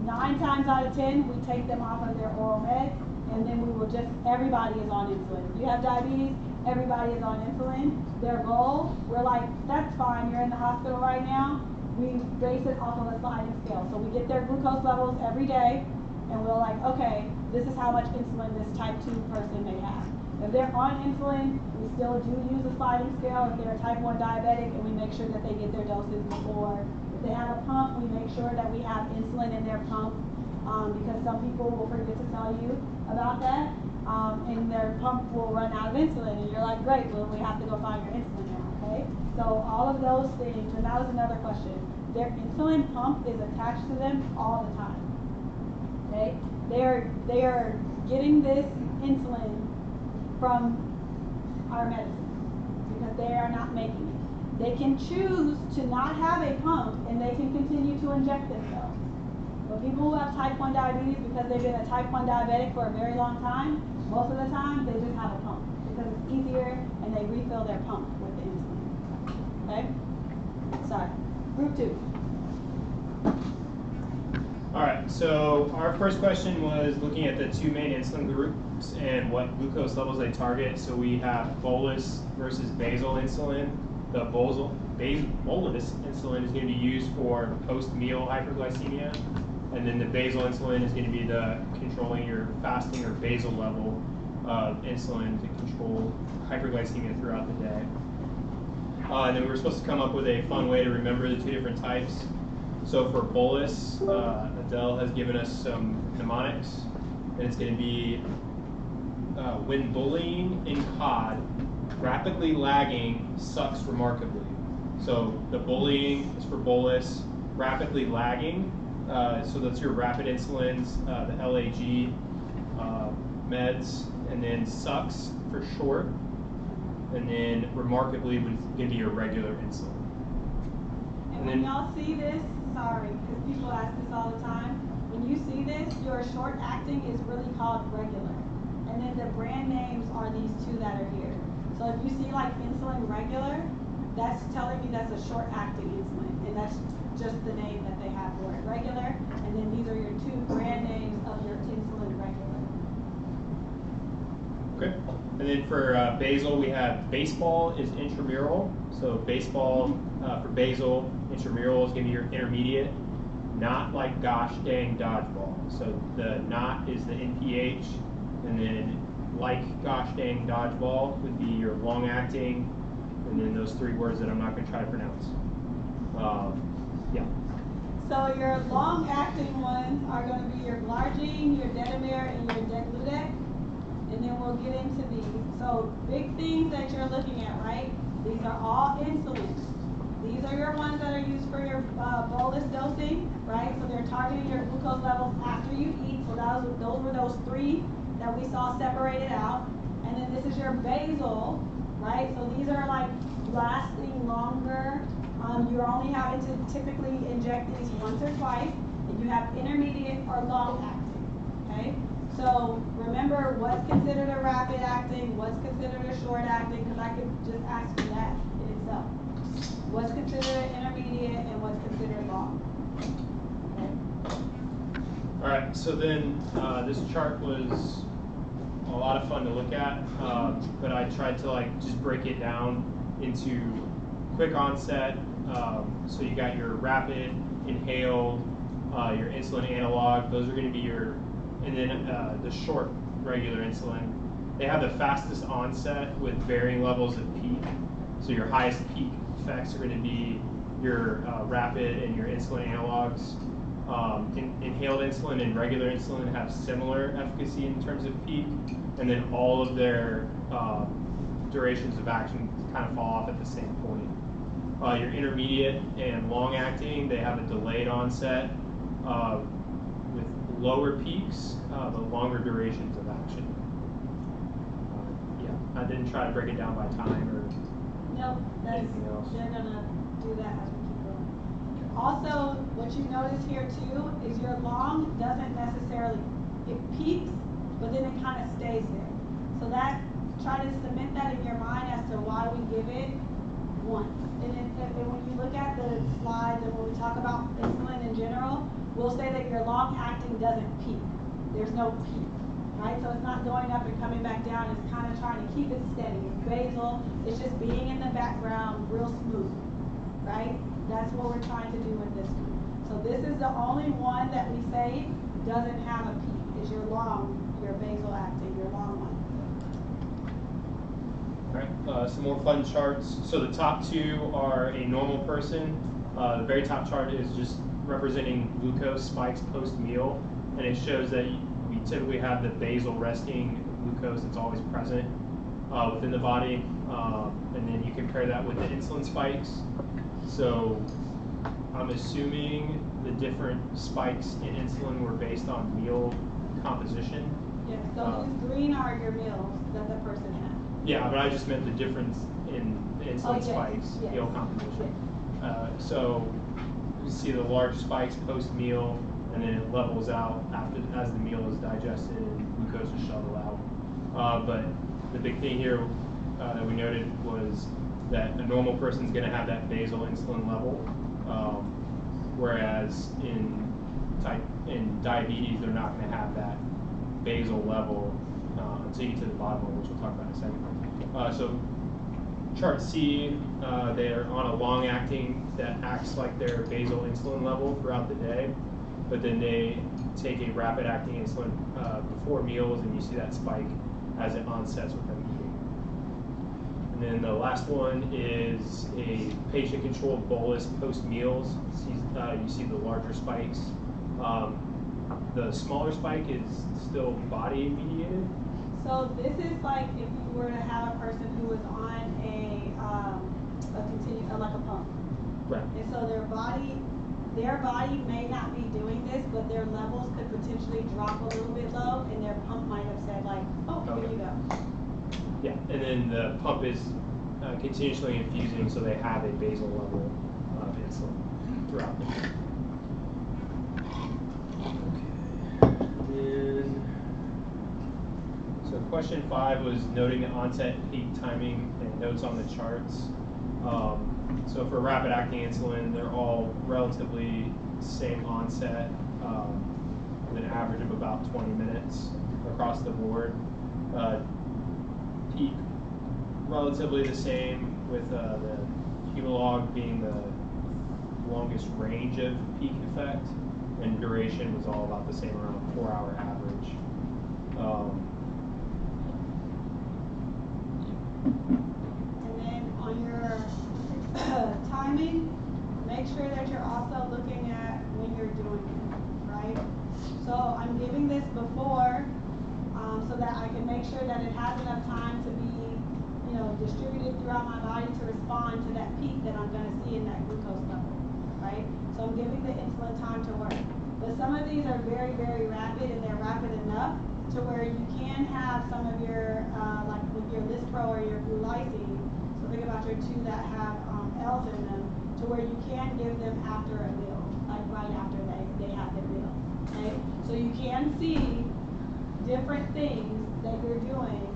9 times out of 10, we take them off of their oral meds, and then we will everybody is on insulin. If you have diabetes, everybody is on insulin. Their goal, we're like, that's fine, you're in the hospital right now. We base it off of a sliding scale. So we get their glucose levels every day, and we're like, okay, this is how much insulin this type 2 person may have. If they're on insulin, we still do use a sliding scale. If they're a type 1 diabetic, and we make sure that they get their doses before. If they have a pump, we make sure that we have insulin in their pump, because some people will forget to tell you about that, and their pump will run out of insulin, and you're like, great, well, we have to go find your insulin now, okay? So all of those things, and that was another question. Their insulin pump is attached to them all the time. Okay? They are getting this insulin from our medicine because they are not making it. They can choose to not have a pump and they can continue to inject themselves. But people who have type 1 diabetes, because they've been a type 1 diabetic for a very long time, most of the time they just have a pump because it's easier and they refill their pump with the insulin. Okay? Sorry. Group 2. Alright, so our first question was looking at the 2 main insulin groups and what glucose levels they target. So we have bolus versus basal insulin. The bolus insulin is going to be used for post-meal hyperglycemia, and then the basal insulin is going to be the controlling your fasting or basal level of insulin to control hyperglycemia throughout the day. And then we were supposed to come up with a fun way to remember the 2 different types. So for bolus, Adele has given us some mnemonics, and it's going to be when bullying in COD, rapidly lagging sucks remarkably. So the bullying is for bolus, rapidly lagging, so that's your rapid insulins, the LAG meds, and then sucks for short, and then remarkably would give you your regular insulin. And when y'all see this, sorry, because people ask this all the time, when you see this, your short acting is really called regular. And then the brand names are these two that are here. So if you see like insulin regular, that's telling me that's a short acting insulin. And that's just the name that they have for it, regular. And then these are your two brand names of your insulin regular. Okay. And then for basal, we have baseball is intramural. So baseball for basal, intramural is going to be your intermediate. Not like gosh dang dodgeball. So the not is the NPH, and then like gosh dang dodgeball would be your long acting, and then those three words that I'm not going to try to pronounce. Yeah. So your long acting ones are going to be your glargine, your detamere, and your degludec. And then we'll get into these. So big things that you're looking at, right? These are all insulins. These are your ones that are used for your bolus dosing, right? So they're targeting your glucose levels after you eat. So those were those three that we saw separated out. And then this is your basal, right? So these are like lasting longer. You're only having to typically inject these once or twice. And you have intermediate or long acting, okay? So remember what's considered a rapid acting, what's considered a short acting, because I could just ask you that in itself. What's considered intermediate and what's considered long. Okay. All right. So then this chart was a lot of fun to look at, but I tried to like just break it down into quick onset. So you got your rapid, inhaled, your insulin analog. Those are going to be your, and then the short regular insulin. They have the fastest onset with varying levels of peak. So your highest peak effects are going to be your rapid and your insulin analogs. Inhaled insulin and regular insulin have similar efficacy in terms of peak, and then all of their durations of action kind of fall off at the same point. Your intermediate and long acting, they have a delayed onset with lower peaks, but longer durations of action. Yeah, I didn't try to break it down by time or Nope, anything else. they're gonna do that as we keep going. Also, what you notice here too is your long doesn't necessarily, it peaks, but then it kind of stays there. So that, try to cement that in your mind as to why we give it once. And when you look at the slides and when we talk about insulin in general, we'll say that your long acting doesn't peak. There's no peak, right? So it's not going up and coming back down. It's kind of trying to keep it steady. In basal, it's just being in the background real smooth, right? That's what we're trying to do with this one. So this is the only one that we say doesn't have a peak, is your long, your basal acting, your long one. All right, some more fun charts. So the top two are a normal person. The very top chart is just representing glucose spikes post-meal, and it shows that we typically have the basal resting glucose that's always present within the body, and then you compare that with the insulin spikes. So I'm assuming the different spikes in insulin were based on meal composition. Yes, so these green are your meals that the person has. Yeah, but I just meant the difference in the insulin spikes, yes. meal composition. So you see the large spikes post-meal, and then it levels out after as the meal is digested and glucose is shoveled out. But the big thing here that we noted was that a normal person is going to have that basal insulin level, whereas in diabetes they're not going to have that basal level until you get to the bottom one, which we'll talk about in a second. So chart C, they're on a long acting that acts like their basal insulin level throughout the day, but then they take a rapid acting insulin before meals, and you see that spike as it onsets with them eating. And then the last one is a patient-controlled bolus post-meals. You see the larger spikes. The smaller spike is still body-mediated. So this is like if you were to have a person who was on like a pump. Right. And so their body may not be doing this, but their levels could potentially drop a little bit low, and their pump might have said like, oh, here you go. Yeah, and then the pump is continuously infusing, so they have a basal level of insulin throughout the day. So question 5 was noting the onset, peak timing, and notes on the charts. So for rapid acting insulin, they're all relatively same onset, with an average of about 20 minutes across the board. Peak relatively the same, with the Humalog being the longest range of peak effect, and duration was all about the same, around 4-hour average. And then on your timing, make sure that you're also looking at when you're doing it, right? So I'm giving this before, so that I can make sure that it has enough time to be, distributed throughout my body to respond to that peak that I'm going to see in that glucose level, right? So I'm giving the insulin time to work. But some of these are very, very rapid, and they're rapid enough to where you can have some of your, like with your Lispro or your glulisine, so think about your two that have L's in them, to where you can give them after a meal, like right after they have their meal, okay? So you can see different things that you're doing.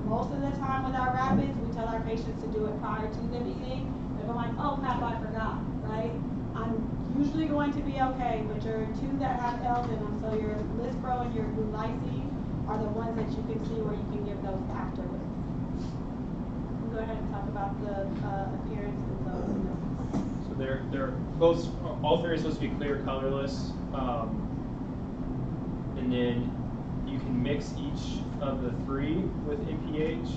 Most of the time with our rapids, we tell our patients to do it prior to them eating. They're going, oh crap, I forgot, right? I'm usually going to be okay, but your two that have L's in them, so your Lispro and your glulisine are the ones that you can see where you can give those afterwards. Go ahead and talk about the appearance of those. So they're both, all three are supposed to be clear, colorless, and then you can mix each of the three with NPH.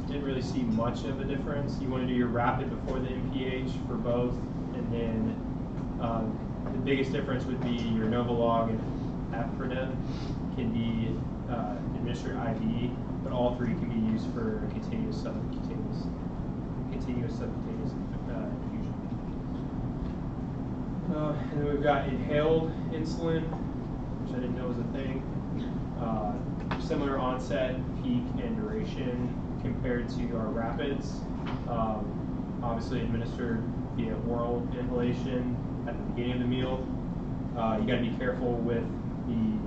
Didn't really see much of a difference. You want to do your rapid before the NPH for both, and then the biggest difference would be your Novolog and Aprenev can be administered IV, but all three can be used for continuous subcutaneous infusion. And then we've got inhaled insulin, which I didn't know was a thing. Similar onset, peak, and duration compared to our rapids. Obviously administered via oral inhalation at the beginning of the meal. You got to be careful with the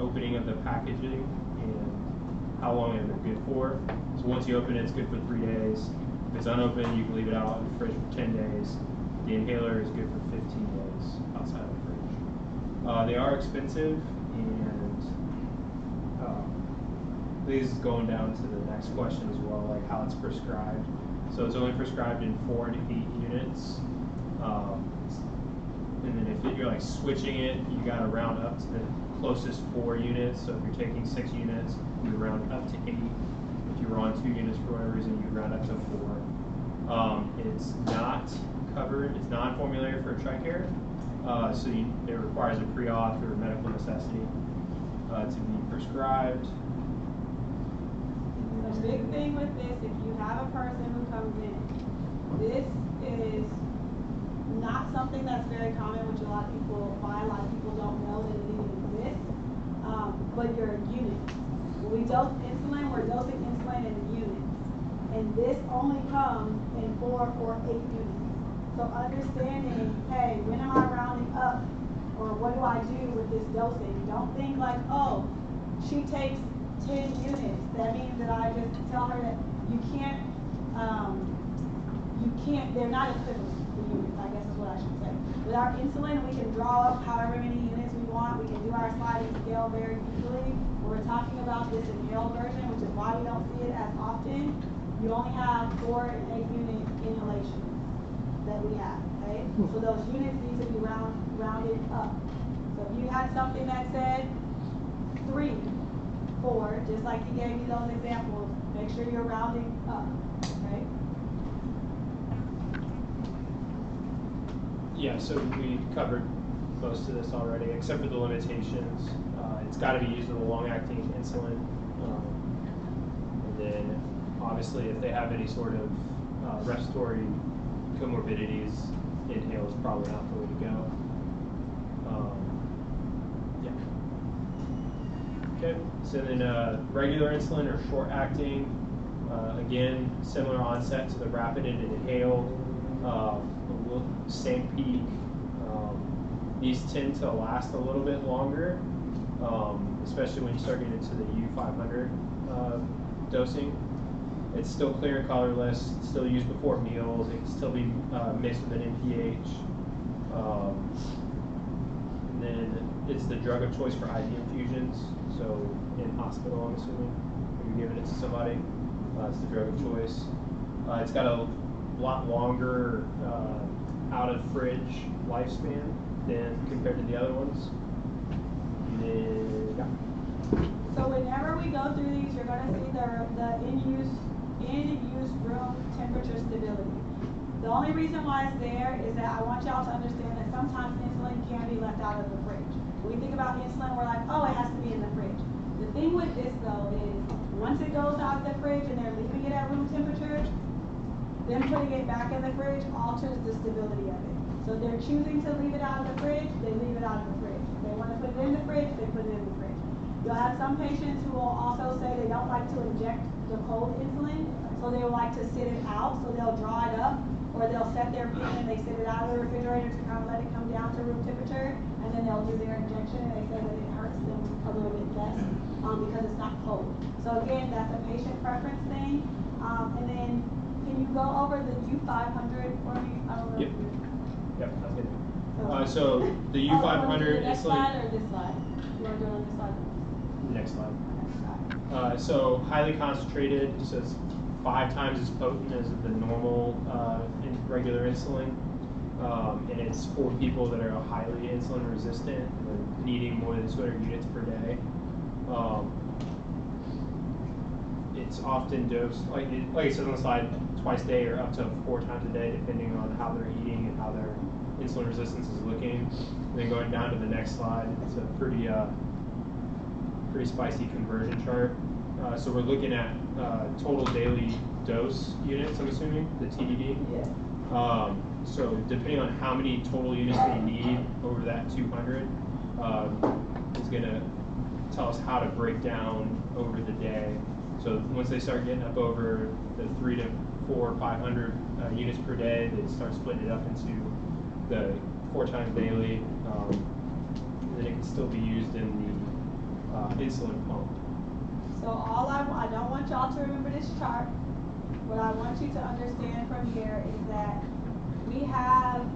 opening of the packaging and how long they're good for. So once you open it, it's good for 3 days. If it's unopened, you can leave it out in the fridge for 10 days. The inhaler is good for 15 days outside of the fridge. They are expensive, and this is going down to the next question as well, like how it's prescribed. So it's only prescribed in 4 and 8 units. And then if you're like switching it, you got to round up to the closest 4 units. So if you're taking 6 units, you round up to 8. If you were on 2 units for whatever reason, you round up to 4. It's not covered, it's non-formulary for TRICARE. So it requires a pre-auth or medical necessity to be prescribed. The big thing with this, if you have a person who comes in, this is not something that's very common, which a lot of people don't know that it even exists, but your unit. When we dose insulin, we're dosing insulin in units, and this only comes in 4 or 8 units. So understanding, hey, when am I rounding up, or what do I do with this dosing? Don't think like, oh, she takes 10 units. That means that I just tell her that you can't, they're not equivalent, the units, I guess is what I should say. With our insulin, we can draw up however many units we want. We can do our sliding scale very easily. When we're talking about this inhaled version, which is why we don't see it as often, you only have 4 and 8 unit inhalation that we have, okay? So those units need to be rounded up. So if you had something that said 3, 4, just like he gave me those examples. Make sure you're rounding up, okay? Yeah, so we covered most of this already, except for the limitations. It's got to be used with a long-acting insulin. And then, obviously, if they have any sort of respiratory comorbidities, inhale is probably not the way to go. Yeah. Okay, so then regular insulin or short-acting, again, similar onset to the rapid and inhale. Same peak. These tend to last a little bit longer, especially when you start getting into the U500 dosing. It's still clear and colorless, still used before meals, it can still be mixed with an NPH. And then it's the drug of choice for IV infusions, so in hospital, I'm assuming, when you're giving it to somebody, it's the drug of choice. It's got a lot longer out of fridge lifespan than compared to the other ones. And then, yeah. So whenever we go through these, you're going to see the in-use room temperature stability. The only reason why it's there is that I want y'all to understand that sometimes insulin can be left out of the fridge. When we think about insulin, we're like, oh, it has to be in the fridge. The thing with this though is once it goes out of the fridge and they're leaving it at room temperature, then putting it back in the fridge alters the stability of it. So if they're choosing to leave it out of the fridge, they leave it out of the fridge. If they want to put it in the fridge, they put it in the fridge. You'll have some patients who will also say they don't like to inject the cold insulin, so they will like to sit it out, so they'll draw it up, or they'll set their pen and they sit it out of the refrigerator to kind of let it come down to room temperature, and then they'll do their injection, and they say that it hurts them a little bit less because it's not cold. So again, that's a patient preference thing. And then can you go over the U500 for me? I don't know. Yep. Yep, that's good. So the U500 next insulin. slide or this slide? You want to do it on this slide? Next slide. Next slide. So highly concentrated, so it's 5 times as potent as the normal regular insulin. And it's for people that are highly insulin resistant and needing more than 200 units per day. It's often dosed, like it says on the slide, twice a day or up to 4 times a day, depending on how they're eating and how their insulin resistance is looking. And then going down to the next slide, it's a pretty spicy conversion chart. So we're looking at total daily dose units, I'm assuming, the TDD. Yeah. So depending on how many total units they need over that 200 is going to tell us how to break down over the day. So once they start getting up over the 300 to 400 or 500 units per day, they start splitting it up into the 4 times daily. And then it can still be used in the insulin pump. So I don't want y'all to remember this chart. What I want you to understand from here is that we have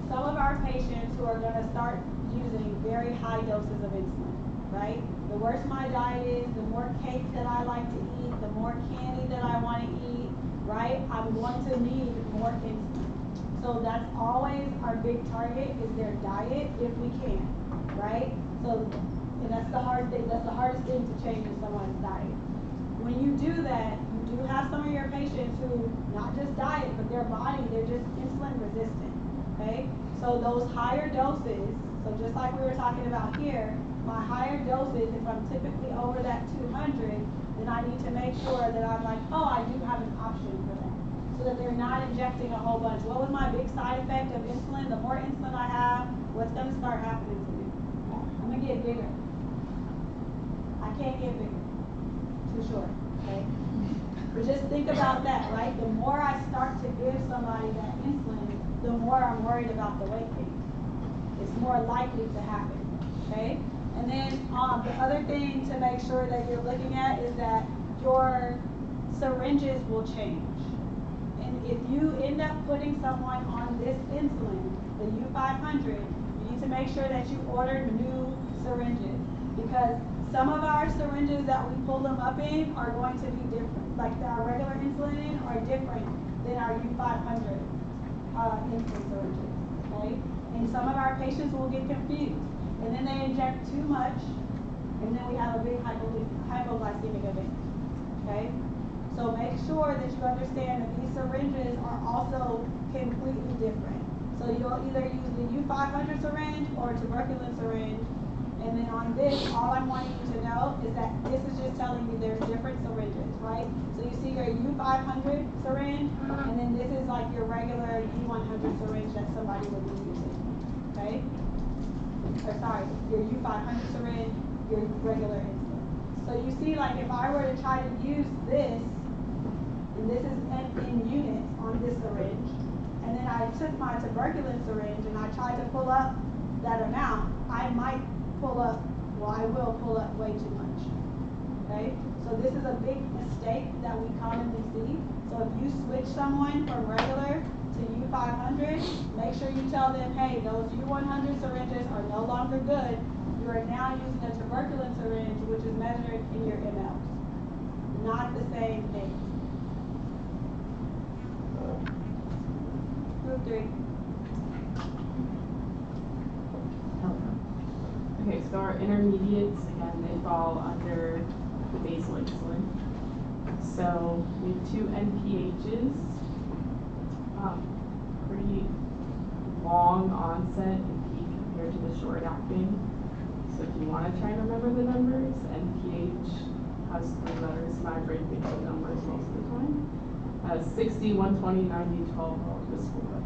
some of our patients who are going to start using very high doses of insulin, right? The worse my diet is, the more cake that I like to eat, the more candy that I want to eat, right? I'm going to need more insulin. So that's always our big target is their diet if we can, right? So, and that's the hard thing, that's the hardest thing to change in someone's diet. When you do that, you do have some of your patients who, not just diet, but their body, they're just insulin resistant, okay? So those higher doses, so just like we were talking about here, my higher doses, if I'm typically over that 200, then I need to make sure that I'm like, oh, I do have an option for that. So that they're not injecting a whole bunch. What was my big side effect of insulin? The more insulin I have, what's gonna start happening to me? I'm gonna get bigger. I can't get bigger. Too short, okay? But just think about that, right? The more I start to give somebody that insulin, the more I'm worried about the weight gain. It's more likely to happen, okay? And then the other thing to make sure that you're looking at is that your syringes will change. And if you end up putting someone on this insulin, the U500, you need to make sure that you order new syringes, because some of our syringes that we pull them up in are going to be different. Like our regular insulin are different than our U500 insulin syringes, okay? And some of our patients will get confused. And then they inject too much, and then we have a big hypoglycemic event, okay? So make sure that you understand that these syringes are also completely different. So you'll either use the U500 syringe or a tuberculin syringe. And then on this, all I'm wanting you to know is that this is just telling me there's different syringes, right? So you see your U500 syringe, and then this is like your regular U100 syringe that somebody would be using, okay? Or sorry, your U500 syringe, your regular insulin. So you see, like if I were to try to use this, and this is in units on this syringe, and then I took my tuberculin syringe and I tried to pull up that amount, I might pull up, well, I will pull up way too much, okay? So this is a big mistake that we commonly see. So if you switch someone from regular to U500, make sure you tell them, hey, those U100 syringes are no longer good. You are now using a tuberculin syringe, which is measured in your mL. Not the same thing. Group 3. Okay, so our intermediates, again, they fall under the basal insulin. So we have two NPHs, pretty long onset and peak compared to the short acting. So if you want to try and remember the numbers, NPH has 3 letters, my brain thinks of numbers most of the time. 60, 120, 90, 12, this will go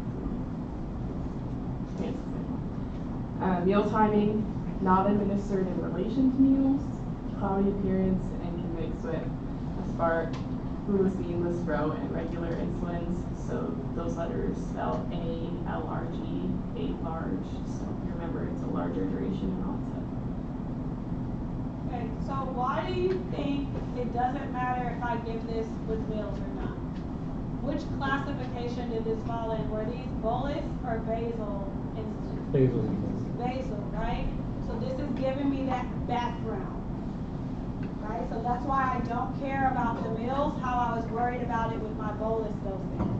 through. Meal timing, not administered in relation to meals, cloudy appearance, and can mix with aspart, glucosine, lispro, and regular insulins. So those letters spell A, LRG, 8 large. So remember, it's a larger duration and onset. Okay, so why do you think it doesn't matter if I give this with meals or not? Which classification did this fall in? Were these bolus or basal insulin? Basal. Basal, right? So this is giving me that background, right? So that's why I don't care about the meals, how I was worried about it with my bolus dosing.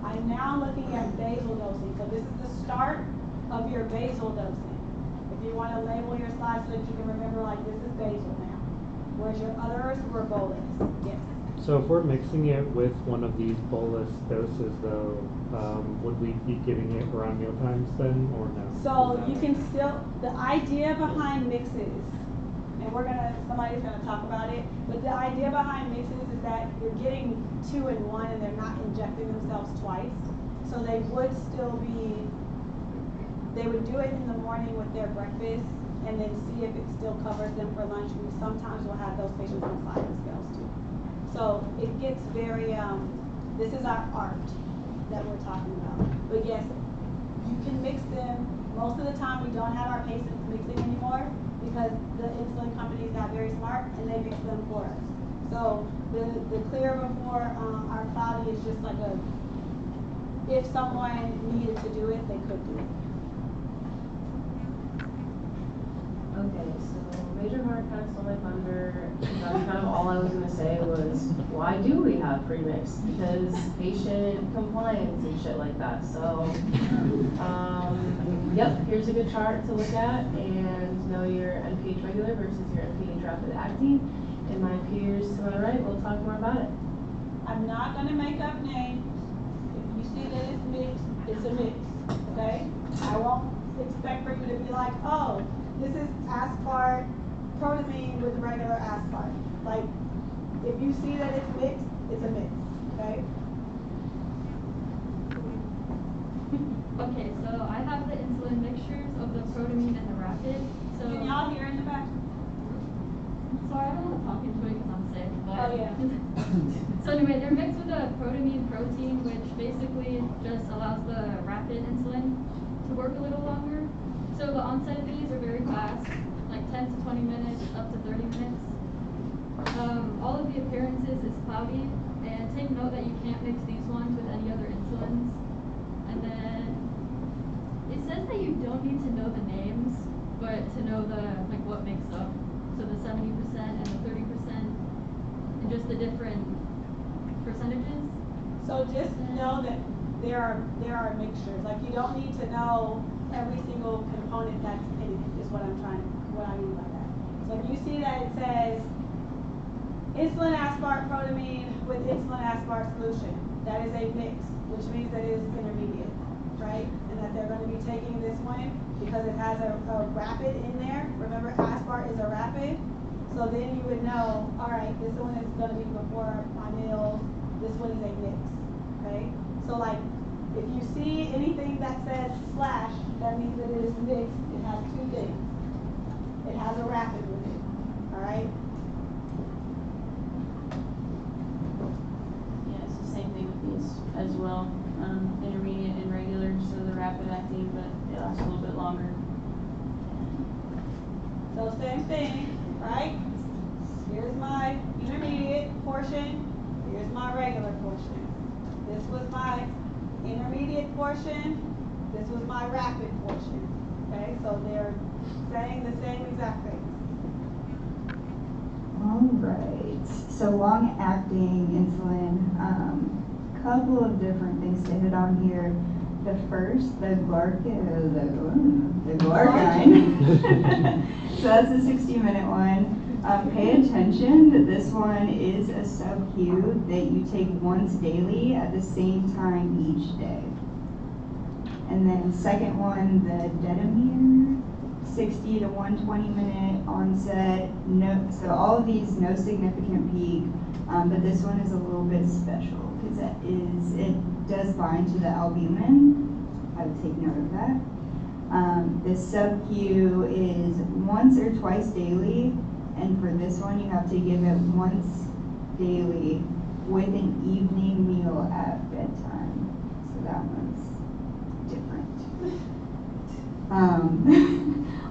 I'm now looking at basal dosing. So this is the start of your basal dosing. If you want to label your slides so that you can remember, like, this is basal now, whereas your others were bolus. Yes. So if we're mixing it with one of these bolus doses though, would we be giving it around meal times then, or no? So you can still, the idea behind mixes, and somebody's gonna talk about it, but the idea behind mixes is that you're getting 2 in 1 and they're not injecting themselves twice. So they would do it in the morning with their breakfast and then see if it still covers them for lunch. We sometimes will have those patients on sliding scales too. So it gets very, this is our art that we're talking about. But yes, you can mix them. Most of the time we don't have our patients mixing anymore because the insulin companies got very smart and they mix them for us. So the clear before our cloudy is just like if someone needed to do it, they could do it. Okay, so major heart attacks on my thunder. That's kind of all I was going to say was, why do we have premix? Because patient compliance and shit like that. So, yep, here's a good chart to look at and know your NPH regular versus your NPH rapid acting. And my peers to my right will talk more about it. I'm not going to make up names. If you see that it's mixed, it's a mix, okay? I won't expect for you to be like, oh, this is aspart, protamine with regular aspart. Like, if you see that it's mixed, it's a mix, okay? Okay, so I have the insulin mixtures of the protamine and the rapid. So Can y'all hear in the back? Sorry, I don't want to talk into it because I'm sick. But Oh, yeah. So anyway, they're mixed with a protamine protein, which basically just allows the rapid insulin to work a little longer. So the onset of these are very fast, like 10 to 20 minutes, up to 30 minutes. All of the appearances is cloudy, and take note that you can't mix these ones with any other insulins. And then it says that you don't need to know the names, but to know what makes up. So the 70% and the 30%, and just the different percentages. So just know that there are mixtures. Like, you don't need to know every single component that's in it, is what I mean by that. So if you see that it says insulin aspart protamine with insulin aspart solution. That is a mix, which means that it is intermediate, right? And that they're going to be taking this one because it has a rapid in there. Remember, aspart is a rapid. So then you would know, all right, this one is going to be before my meals. This one is a mix, okay? So like, if you see anything that says slash, that means that it is mixed. It has two things. It has a rapid with it, all right? Yeah, it's the same thing with these as well. Intermediate and regular, so the rapid acting, but it lasts a little bit longer. So same thing, right? Here's my intermediate portion. Here's my regular portion. This was my intermediate portion. This was my rapid portion. Okay, so they're saying the same exact thing. All right. So long-acting insulin. Couple of different things to hit on here. The first, the glargine. So that's a 60-minute one. Pay attention that this one is a sub-Q that you take once daily at the same time each day. And then second one, the detamere, 60 to 120 minute onset. No, so all of these, no significant peak, but this one is a little bit special because it does bind to the albumin. I would take note of that. The sub-Q is once or twice daily, and for this one you have to give it once daily with an evening meal at bedtime. So that one's different.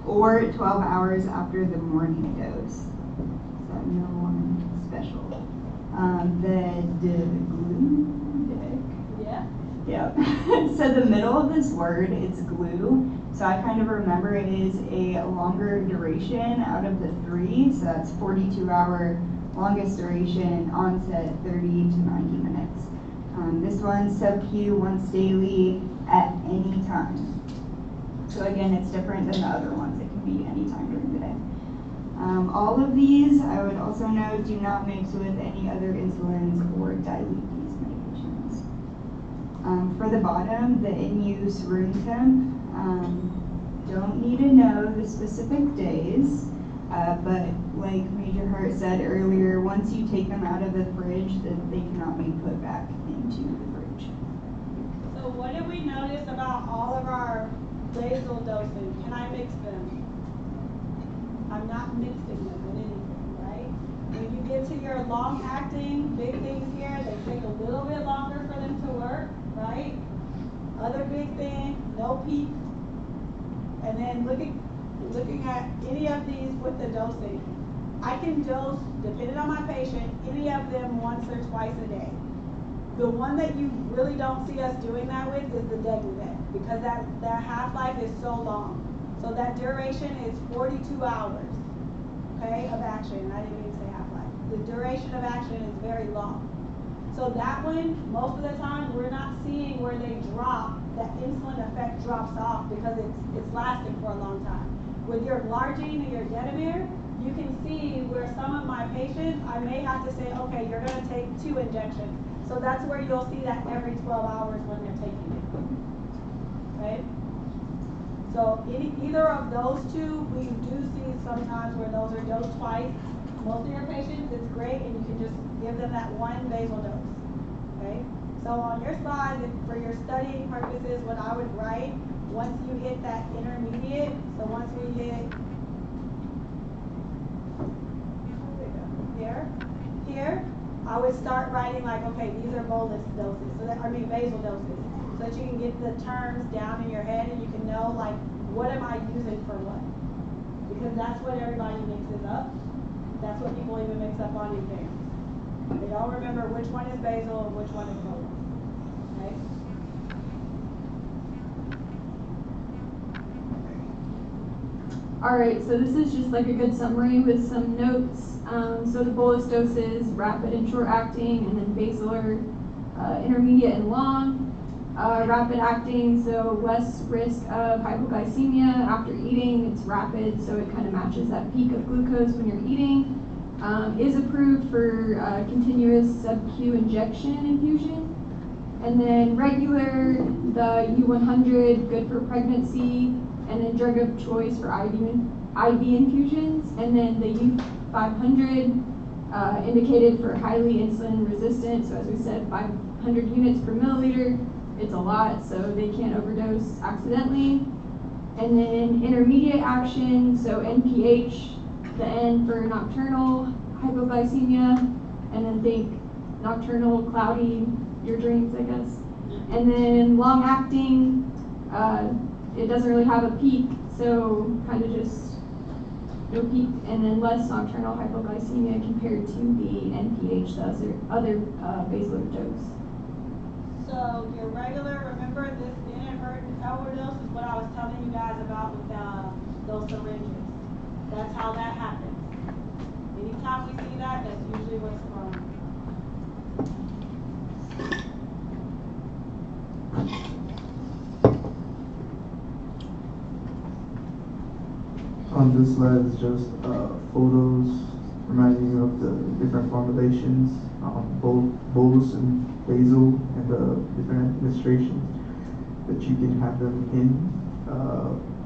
Or 12 hours after the morning dose. So no one special. The glue. Yeah. Yep. So the middle of this word is glue. So I kind of remember it is a longer duration out of the three. So that's 42-hour longest duration, onset 30 to 90 minutes. This one, sub-Q, once daily at any time. So again, it's different than the other ones. It can be any time during the day. All of these, I would also note, do not mix with any other insulins or dilute these medications. For the bottom, the in-use room temp, don't need to know the specific days, but like Major Hart said earlier, once you take them out of the fridge, that they cannot be put back into the fridge. So what did we notice about all of our basal dosing? Can I mix them? I'm not mixing them with anything, right? When you get to your long-acting, big things here, they take a little bit longer for them to work, right? Other big thing, no peak. And then looking at any of these with the dosing, I can dose, depending on my patient, any of them once or twice a day. The one that you really don't see us doing that with is the Degludec, because that half-life is so long. So that duration is 42 hours, okay, of action. I didn't even say half-life. The duration of action is very long. So that one, most of the time, we're not seeing where they drop, that insulin effect drops off because it's lasting for a long time. With your glargine and your detamere, you can see where some of my patients, I may have to say, okay, you're going to take 2 injections. So that's where you'll see that every 12 hours when they're taking it, okay? So either of those two, we do see sometimes where those are dosed twice. Most of your patients, it's great, and you can just give them that one basal dose, okay? So on your slide, for your studying purposes, what I would write, once you hit that intermediate, so once we hit here, I would start writing like, okay, these are bolus doses, so that, I mean basal doses, so that you can get the terms down in your head and you can know like, what am I using for what? Because that's what everybody mixes up. That's what people even mix up on exams. They don't remember which one is basal and which one is bolus, okay? All right, so this is just like a good summary with some notes. So the bolus doses, rapid and short acting, and then basal are intermediate and long. rapid acting, so less risk of hypoglycemia after eating. It's rapid, so it kind of matches that peak of glucose when you're eating. Is approved for continuous sub-Q injection infusion. And then regular, the U100, good for pregnancy, and then drug of choice for IV infusions. And then the U500, indicated for highly insulin resistant. So as we said, 500 units per milliliter. It's a lot, so they can't overdose accidentally. And then intermediate action, so NPH, the N for nocturnal hypoglycemia, and then think nocturnal cloudy, your dreams, I guess. And then long acting, it doesn't really have a peak, so kind of just no peak, and then less nocturnal hypoglycemia compared to the NPH, the other basal dose. So your regular, remember this inadvertent overdose is what I was telling you guys about with those syringes. That's how that happens. Anytime we see that, that's usually what's wrong. This slide is just photos reminding you of the different formulations, both bolus and basal, and the different administrations that you can have them in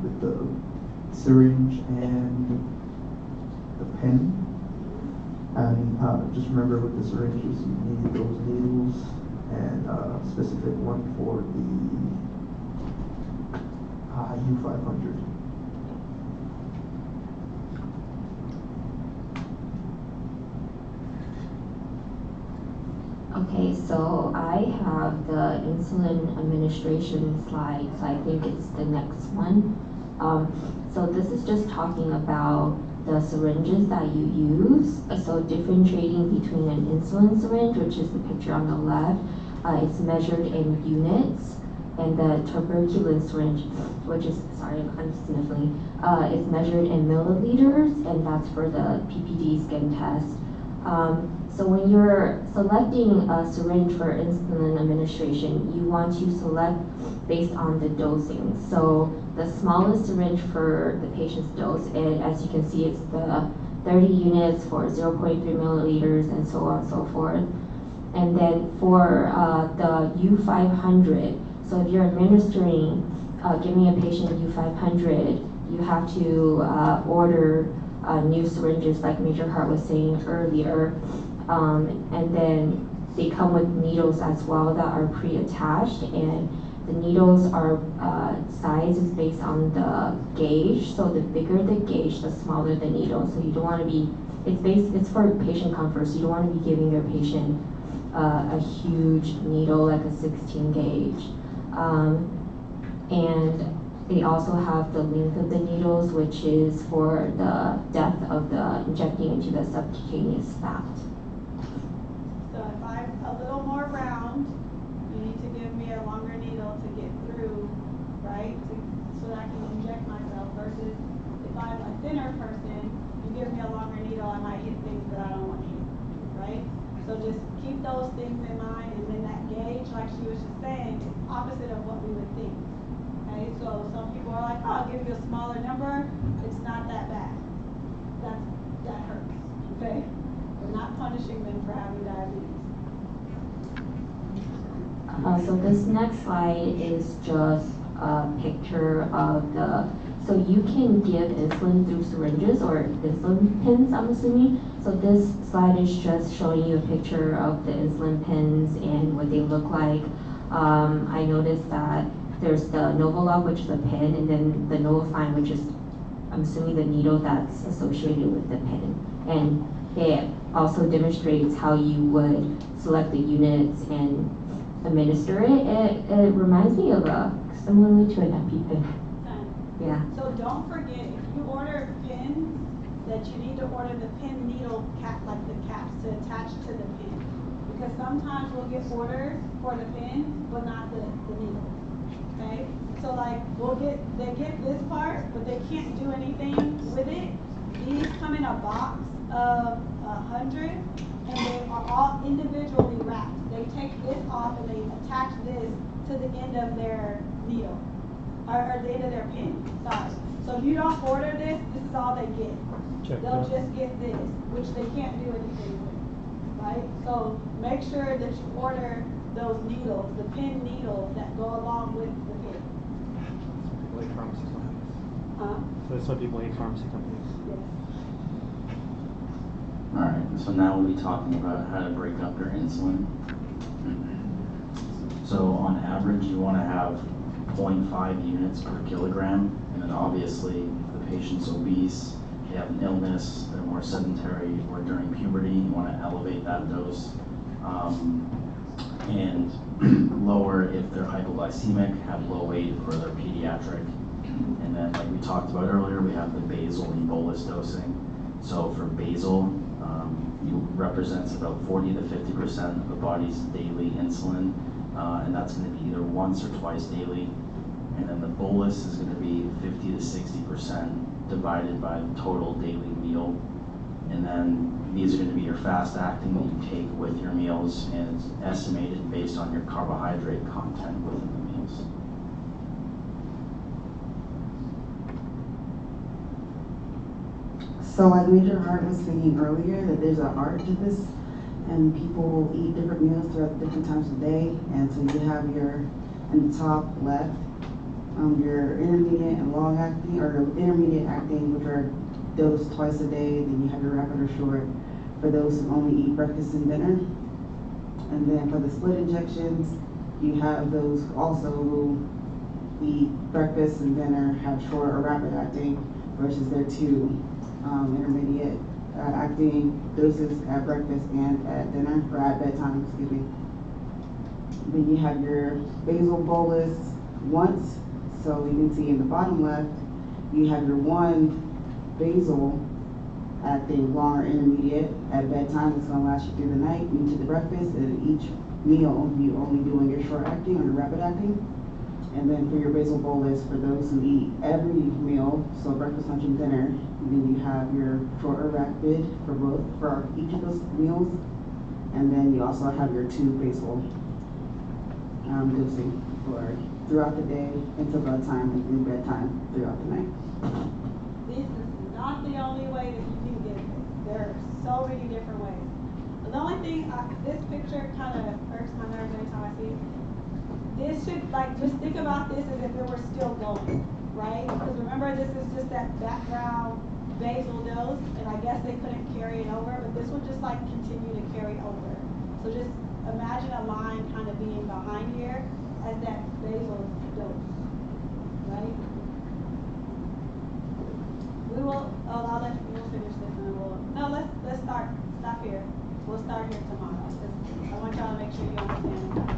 with the syringe and the pen. And just remember with the syringes, you need those needles and a specific one for the U500. Okay, so I have the insulin administration slide, so I think it's the next one. So this is just talking about the syringes that you use. So differentiating between an insulin syringe, which is the picture on the left, it's measured in units, and the tuberculin syringe, which is, sorry, I'm sniffling, is measured in milliliters, and that's for the PPD skin test. So when you're selecting a syringe for insulin administration, you want to select based on the dosing. So the smallest syringe for the patient's dose, as you can see, it's the 30 units for 0.3 milliliters and so on and so forth. And then for the U500, so if you're administering, giving a patient U500, you have to order new syringes, like Major Hart was saying earlier. And then they come with needles as well that are pre-attached, and the needles are size is based on the gauge. So the bigger the gauge, the smaller the needle. So you don't want to be, it's for patient comfort, so you don't want to be giving your patient a huge needle like a 16 gauge. And they also have the length of the needles, which is for the depth of the injecting into the subcutaneous fat. So if I'm a little more round, you need to give me a longer needle to get through, right? So that I can inject myself, versus if I'm a thinner person, you give me a longer needle, I might hit things that I don't want to hit, right? So just keep those things in mind, and then that gauge, like she was just saying, is opposite of what we would think. Okay, so some people are like, oh, I'll give you a smaller number. It's not that bad. That hurts, okay? We're not punishing them for having diabetes. So this next slide is just a picture of the, so you can give insulin through syringes or insulin pens, I'm assuming. So this slide is just showing you a picture of the insulin pens and what they look like. I noticed that there's the Novolog, which is a pen, and then the Novofine, which is, I'm assuming, the needle that's associated with the pen. And it also demonstrates how you would select the units and administer it. It reminds me of similarly to an EpiPen. Yeah. So don't forget, if you order pins, that you need to order the pin needle cap, like the caps to attach to the pin. Because sometimes we'll get orders for the pin, but not the needle. Okay? So like they get this part, but they can't do anything with it. These come in a box of 100, and they are all individually wrapped. They take this off and they attach this to the end of their needle, or the end of their pin, sorry. So if you don't order this, this is all they get. Check They'll that. just get this, which they can't do anything with, right? So make sure that you order those needles, the pin needles that go along with the pin. Some people hate pharmacy companies. Huh? So that's why people hate pharmacy companies. Yes. Alright, so now we'll be talking about how to break up your insulin. So on average, you want to have 0.5 units per kilogram, and then obviously if the patient's obese, they have an illness, they're more sedentary, or during puberty, you want to elevate that dose. And lower if they're hypoglycemic, have low weight, or they're pediatric. And then like we talked about earlier, we have the basal and bolus dosing. So for basal, it represents about 40 to 50% of the body's daily insulin, and that's going to be either once or twice daily. And then the bolus is going to be 50 to 60% divided by the total daily meal. And then these are going to be your fast acting that you take with your meals, and it's estimated based on your carbohydrate content within the meals. So like Major Hart was saying earlier, that there's an art to this, and people eat different meals throughout different times of the day. And so you have your, in the top left, your intermediate and long acting, or intermediate acting, which are dosed twice a day. Then you have your rapid or short for those who only eat breakfast and dinner. And then for the split injections, you have those also who eat breakfast and dinner, have short or rapid acting, versus their two intermediate acting doses at breakfast and at dinner, or at bedtime, excuse me. Then you have your basal bolus once. So you can see in the bottom left, you have your one basal acting long or intermediate at bedtime. It's going to last you through the night into the breakfast, and each meal you only doing your short acting or your rapid acting. And then for your basal bolus, for those who eat every meal, so breakfast, lunch, and dinner, then you have your short or rapid for both, for each of those meals. And then you also have your two basal dosing for throughout the day until bedtime, and through bedtime throughout the night. This is not the only way that you can get this. There are so many different ways. But the only thing, this picture kind of irks my nerves every time I see it. This should, like, just think about this as if it were still going, right? Because remember, this is just that background basal dose, and I guess they couldn't carry it over, but this would just like continue to carry over. So just imagine a line kind of being behind here as that basal dose, right? We will, I'll let you, we'll finish this and we'll, no, let's stop here. We'll start here tomorrow, because I want y'all to make sure you understand.